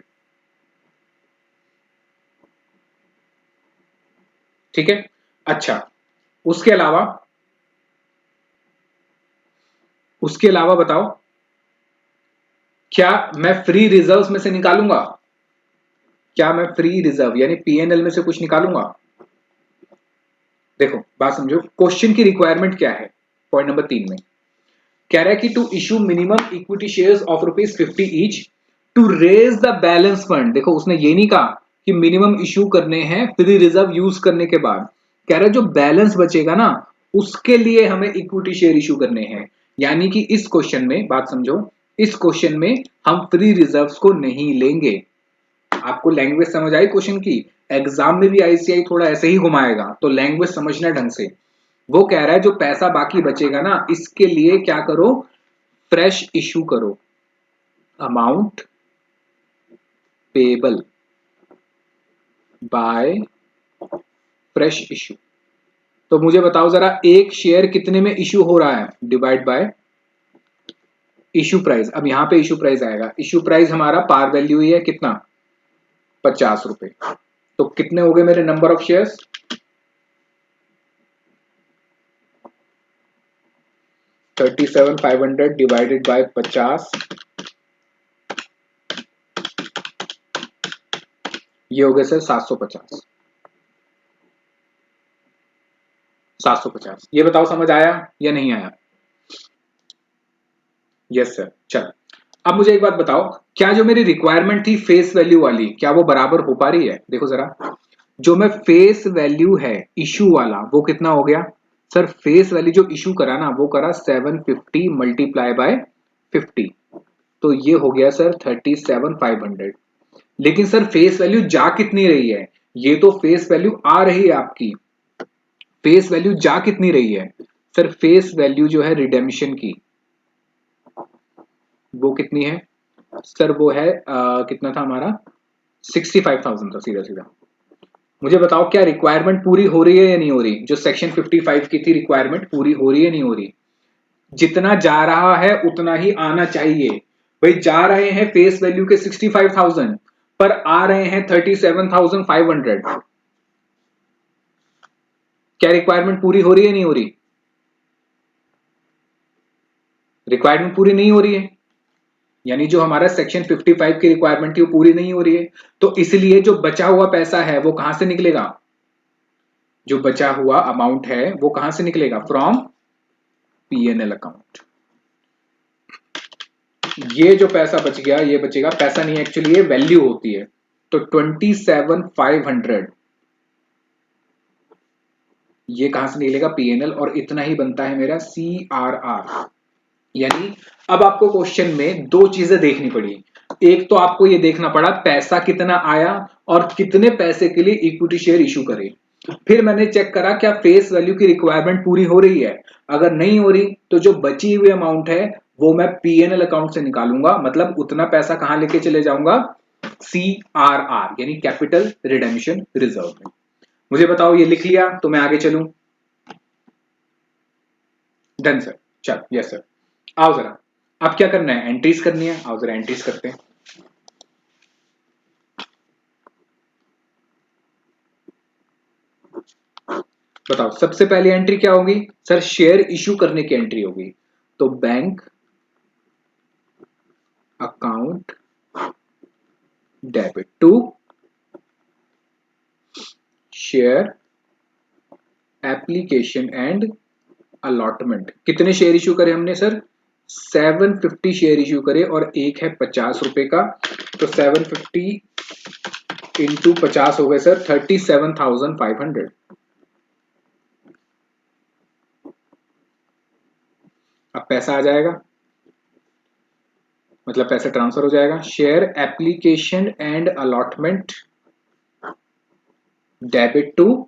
ठीक है, अच्छा उसके अलावा बताओ, क्या मैं फ्री रिजर्व्स में से निकालूंगा, क्या मैं फ्री रिजर्व यानी पीएनएल में से कुछ निकालूंगा। देखो बात समझो, क्वेश्चन की रिक्वायरमेंट क्या है, पॉइंट नंबर 3 में कह रहा है कि to issue minimum equity shares of ₹50 each to raise the balance fund. देखो उसने ये नहीं कहा कि मिनिमम इशू करने हैं फ्री रिजर्व यूज करने के बाद, कह रहा है जो बैलेंस बचेगा ना उसके लिए हमें इक्विटी शेयर इशू करने हैं। यानी कि इस क्वेश्चन में बात समझो, इस क्वेश्चन में हम फ्री रिजर्व्स को नहीं लेंगे। आपको लैंग्वेज समझ आई क्वेश्चन की, एग्जाम में भी आईसीआई थोड़ा ऐसे ही घुमाएगा, तो लैंग्वेज समझना ढंग से। वो कह रहा है जो पैसा बाकी बचेगा ना इसके लिए क्या करो, फ्रेश इशू करो, amount payable by fresh issue. तो मुझे बताओ जरा एक शेयर कितने में इशू हो रहा है, डिवाइड बाय इशू प्राइस। अब यहां पे इशू प्राइस आएगा, इशू प्राइस हमारा पार वैल्यू ही है कितना, 50 रुपए। तो कितने हो गए मेरे number of shares, 37,500 divided by 50, ये हो गए सर 750। 750, ये बताओ समझ आया या नहीं आया। यस सर, चल अब मुझे एक बात बताओ, क्या जो मेरी रिक्वायरमेंट थी फेस वैल्यू वाली क्या वो बराबर हो पा रही है। देखो जरा, जो मैं फेस वैल्यू है इशू वाला वो कितना हो गया सर, फेस वैल्यू जो इशू करा ना वो करा 750 मल्टीप्लाई बाय 50, तो ये हो गया सर 37,500। लेकिन सर फेस वैल्यू जा कितनी रही है, ये तो फेस वैल्यू आ रही है आपकी, फेस वैल्यू जा कितनी रही है सर, फेस वैल्यू जो है रिडेम्पशन की वो कितनी है सर, वो है कितना था हमारा 65,000 था सीधा सीधा। मुझे बताओ क्या रिक्वायरमेंट पूरी हो रही है या नहीं हो रही, जो सेक्शन 55 की थी रिक्वायरमेंट पूरी हो रही है नहीं हो रही। जितना जा रहा है उतना ही आना चाहिए भाई, जा रहे हैं फेस वैल्यू के 65,000 पर आ रहे हैं 37,500। क्या रिक्वायरमेंट पूरी हो रही है नहीं हो रही? रिक्वायरमेंट पूरी नहीं हो रही है, यानी जो हमारा सेक्शन 55 की रिक्वायरमेंट थी वो पूरी नहीं हो रही है। तो इसलिए जो बचा हुआ पैसा है वो कहां से निकलेगा? जो बचा हुआ अमाउंट है वो कहां से निकलेगा? From PNL account. ये जो पैसा बच गया ये बचेगा, पैसा नहीं एक्चुअली ये वैल्यू होती है। तो 27,500 ये कहां से निकलेगा? पीएनएल, और इतना ही बनता है मेरा सीआरआर। यानी अब आपको क्वेश्चन में दो चीजें देखनी पड़ी। एक तो आपको ये देखना पड़ा पैसा कितना आया और कितने पैसे के लिए इक्विटी शेयर इशू करे। फिर मैंने चेक करा क्या फेस वैल्यू की रिक्वायरमेंट पूरी हो रही है। अगर नहीं हो रही तो जो बची हुई अमाउंट है वो मैं पीएनएल अकाउंट से निकालूंगा, मतलब उतना पैसा कहां लेके चले जाऊंगा? सीआरआर यानी कैपिटल रिडेम्पशन रिजर्व में। मुझे बताओ ये लिख लिया तो मैं आगे चलूं? डन सर, चल यस सर। आओ जरा, अब क्या करना है? एंट्रीज करनी है। आओ जरा एंट्रीज करते हैं। बताओ सबसे पहली एंट्री क्या होगी? सर शेयर इशू करने की एंट्री होगी। तो bank account debit to share application and allotment. कितने शेयर इशू करे हमने सर? 750 शेयर इशू करे, और एक है 50 रुपए का। तो 750 इंटू 50 हो गए सर 37,500। अब पैसा आ जाएगा, मतलब पैसा ट्रांसफर हो जाएगा। Share application and allotment debit to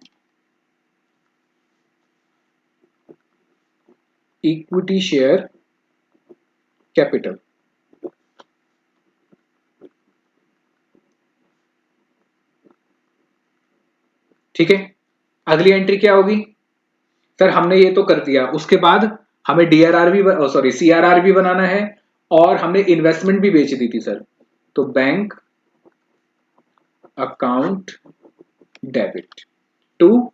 equity share capital. ठीक है, अगली एंट्री क्या होगी? सर हमने ये तो कर दिया, उसके बाद हमें डीआरआर भी सॉरी सीआरआर भी बनाना है, और हमने इन्वेस्टमेंट भी बेच दी थी सर। तो बैंक अकाउंट डेबिट टू,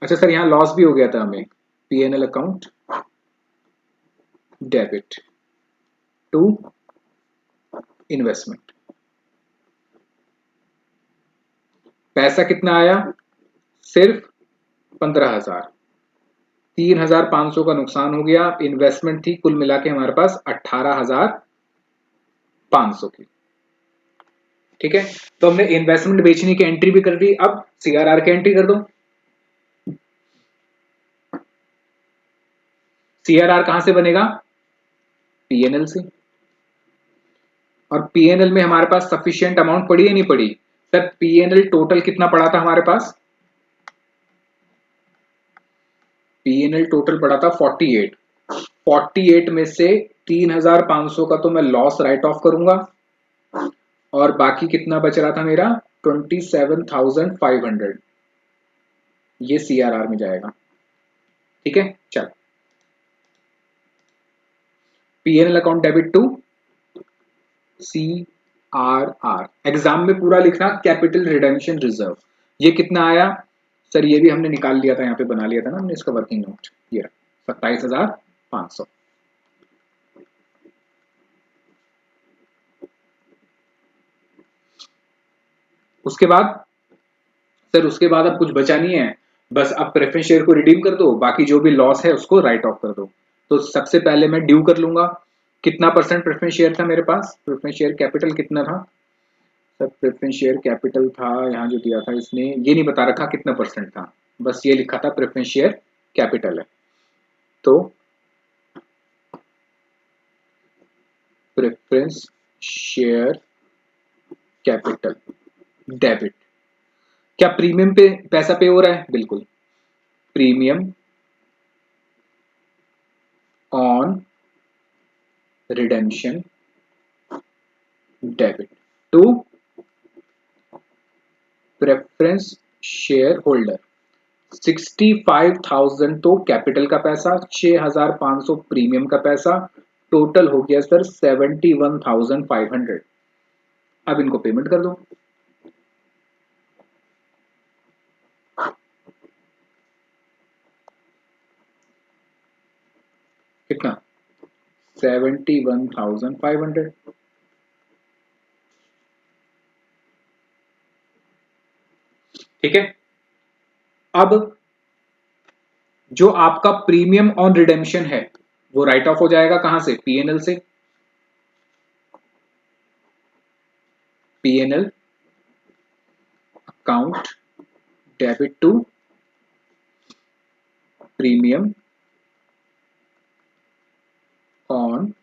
अच्छा सर यहां लॉस भी हो गया था हमें, PNL account debit to investment. पैसा कितना आया? सिर्फ 15,000। 3,500 का नुकसान हो गया। इन्वेस्टमेंट थी कुल मिला के हमारे पास 18,500 की। ठीक है, तो हमने इन्वेस्टमेंट बेचने की एंट्री भी कर दी। अब सीआरआर की एंट्री कर दो। सीआरआर कहां से बनेगा? पीएनएल से। और पीएनएल में हमारे पास सफिशिएंट अमाउंट पड़ी है नहीं पड़ी? सर पीएनएल टोटल कितना पड़ा था हमारे पास? पीएनएल टोटल पड़ा था 48। 48 में से 3,500 का तो मैं लॉस राइट ऑफ करूंगा, और बाकी कितना बच रहा था मेरा? 27,500। ये सीआरआर में जाएगा। ठीक है, चल PNL account debit to CRR. Exam में पूरा लिखना कैपिटल रिडेम्पशन रिजर्व। ये कितना आया? सर ये भी हमने निकाल लिया था, यहाँ पे बना लिया था ना हमने इसका वर्किंग नोट। ये 27,500। उसके बाद सर उसके बाद अब कुछ बचा नहीं है, बस अब प्रेफरेंस शेयर को रिडीम कर दो, बाकी जो भी लॉस है उसको राइट ऑफ कर दो। तो सबसे पहले मैं ड्यू कर लूंगा। कितना परसेंट प्रेफरेंस शेयर था मेरे पास? प्रेफरेंस शेयर कैपिटल कितना था सर? प्रेफरेंस शेयर कैपिटल था यहाँ जो दिया था इसने, ये नहीं बता रखा कितना परसेंट था, बस ये लिखा था प्रेफरेंस शेयर कैपिटल है। तो प्रेफरेंस शेयर कैपिटल डेबिट। क्या प्रीमियम पे पैसा पे हो रहा है? बिल्कुल, premium on redemption debit to preference share holder. 65,000 तो कैपिटल का पैसा, 6,500 प्रीमियम का पैसा, टोटल हो गया सर 71,500। अब इनको पेमेंट कर दो। 71,500। ठीक है, अब जो आपका प्रीमियम ऑन रिडेम्पशन है वो राइट ऑफ हो जाएगा कहां से? पीएनएल से। PNL account debit to premium on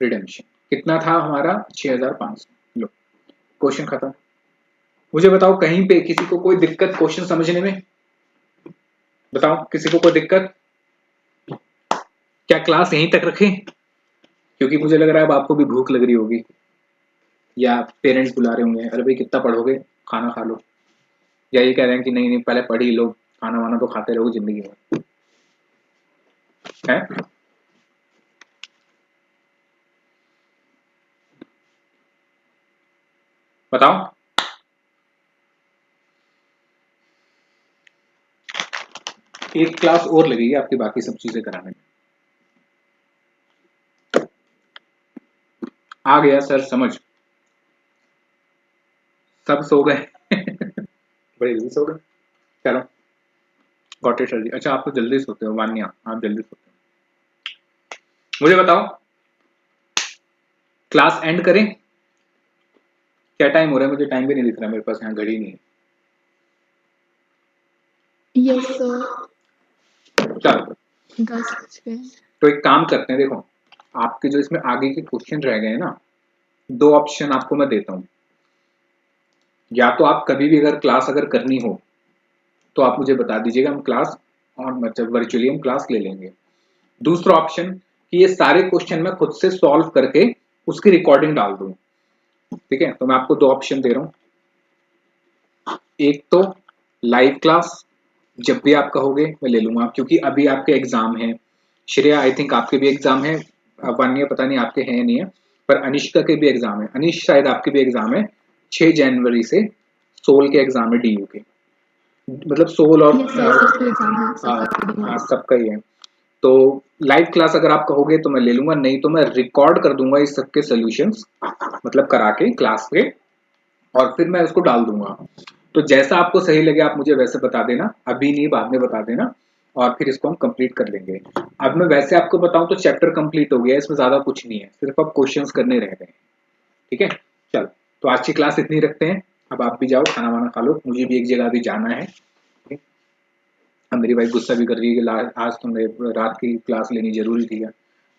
redemption. कितना था हमारा? 6,500। लो, क्वेश्चन खत्म। मुझे बताओ कहीं पे किसी को कोई दिक्कत क्वेश्चन समझने में? बताओ किसी को कोई दिक्कत? क्या क्लास यहीं तक रखें? क्योंकि मुझे लग रहा है अब आपको भी भूख लग रही होगी, या पेरेंट्स बुला रहे होंगे, अरे भाई कितना पढ़ोगे, खाना खा लो। या ये कह रहे हैं कि नहीं नहीं पहले पढ़ ही लो, खाना वाना तो खाते रहो जिंदगी में, है? बताओ। एक क्लास और लगेगी आपकी बाकी सब चीजें कराने में। आ गया सर समझ? सब सो गए? बड़े जल्दी सो गए। चलो, गॉट इट सर जी। अच्छा आप तो जल्दी सोते हो वान्या, आप जल्दी सोते हो। मुझे बताओ क्लास एंड करें? क्या टाइम हो रहा है? मुझे टाइम भी नहीं दिख रहा, मेरे पास यहाँ घड़ी नहीं है। Yes sir. चलो 10 बज गए। तो एक काम करते हैं, देखो आपके जो इसमें आगे के क्वेश्चन रह गए हैं ना, दो ऑप्शन आपको मैं देता हूँ। या तो आप कभी भी अगर क्लास अगर करनी हो तो आप मुझे बता दीजिएगा, हम क्लास और मतलब वर्चुअली हम क्लास ले लेंगे। दूसरा ऑप्शन कि ये सारे क्वेश्चन मैं खुद से सॉल्व करके उसकी रिकॉर्डिंग डाल दूं। ठीक है, तो मैं आपको दो ऑप्शन दे रहा हूं। एक तो लाइव क्लास, जब भी आप कहोगे मैं ले लूंगा, क्योंकि अभी आपके एग्जाम है। श्रेया आई थिंक आपके भी एग्जाम है, वान्या पता नहीं आपके हैं नहीं है, पर अनिश्का के भी एग्जाम है। अनिश शायद आपके भी एग्जाम है 6 जनवरी से। सोल के एग्जाम है डीयू के, मतलब सोल और यस सर, सबके एग्जाम है, सबका हाँ सबका ही है। तो लाइव क्लास अगर आप कहोगे तो मैं ले लूंगा, नहीं तो मैं रिकॉर्ड कर दूंगा इस सबके सॉल्यूशंस, मतलब करा के क्लास पे, और फिर मैं उसको डाल दूंगा। तो जैसा आपको सही लगे आप मुझे वैसे बता देना, अभी नहीं बाद में बता देना, और फिर इसको हम कंप्लीट कर लेंगे। अब मैं वैसे आपको बताऊं तो चैप्टर कंप्लीट हो गया है, इसमें ज्यादा कुछ नहीं है, सिर्फ अब क्वेश्चंस करने रह गए हैं। ठीक है, चलो तो आज की क्लास इतनी रखते हैं। अब आप भी जाओ खाना वाना खा लो, मुझे भी एक जगह अभी जाना है। अब मेरी वाइफ गुस्सा भी कर रही है कि आज तुमने रात की क्लास लेनी जरूरी थी,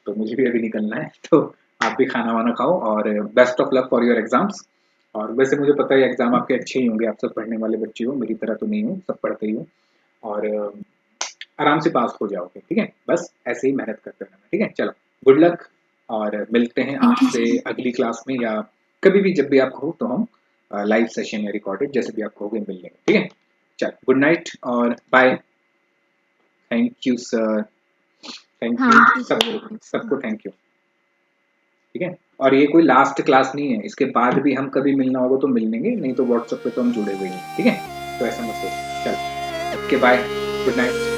तो मुझे भी अभी निकलना है। तो आप भी खाना वाना खाओ और best of luck for your exams. और वैसे मुझे पता है एग्जाम आपके अच्छे ही होंगे, आप सब पढ़ने वाले बच्चे हो, मेरी तरह तो नहीं हो, सब पढ़ते ही हो, और आराम से पास हो जाओगे। ठीक है, बस ऐसे ही मेहनत करते रहना। ठीक है, चलो गुड लक, और मिलते हैं आपसे अगली क्लास में, या कभी भी जब भी आप कहो तो हम लाइव सेशन या रिकॉर्डेड जैसे भी आप कहोगे मिल लेंगे। ठीक है, चल गुड नाइट और bye. Thank you sir, thank you सबको, सबको थैंक यू। ठीक है, और ये कोई लास्ट क्लास नहीं है, इसके बाद भी हम कभी मिलना होगा तो मिल लेंगे, नहीं तो व्हाट्सएप पे तो हम जुड़े हुए हैं। ठीक है, तो ऐसा मत सोच। चल ओके बाय, गुड नाइट।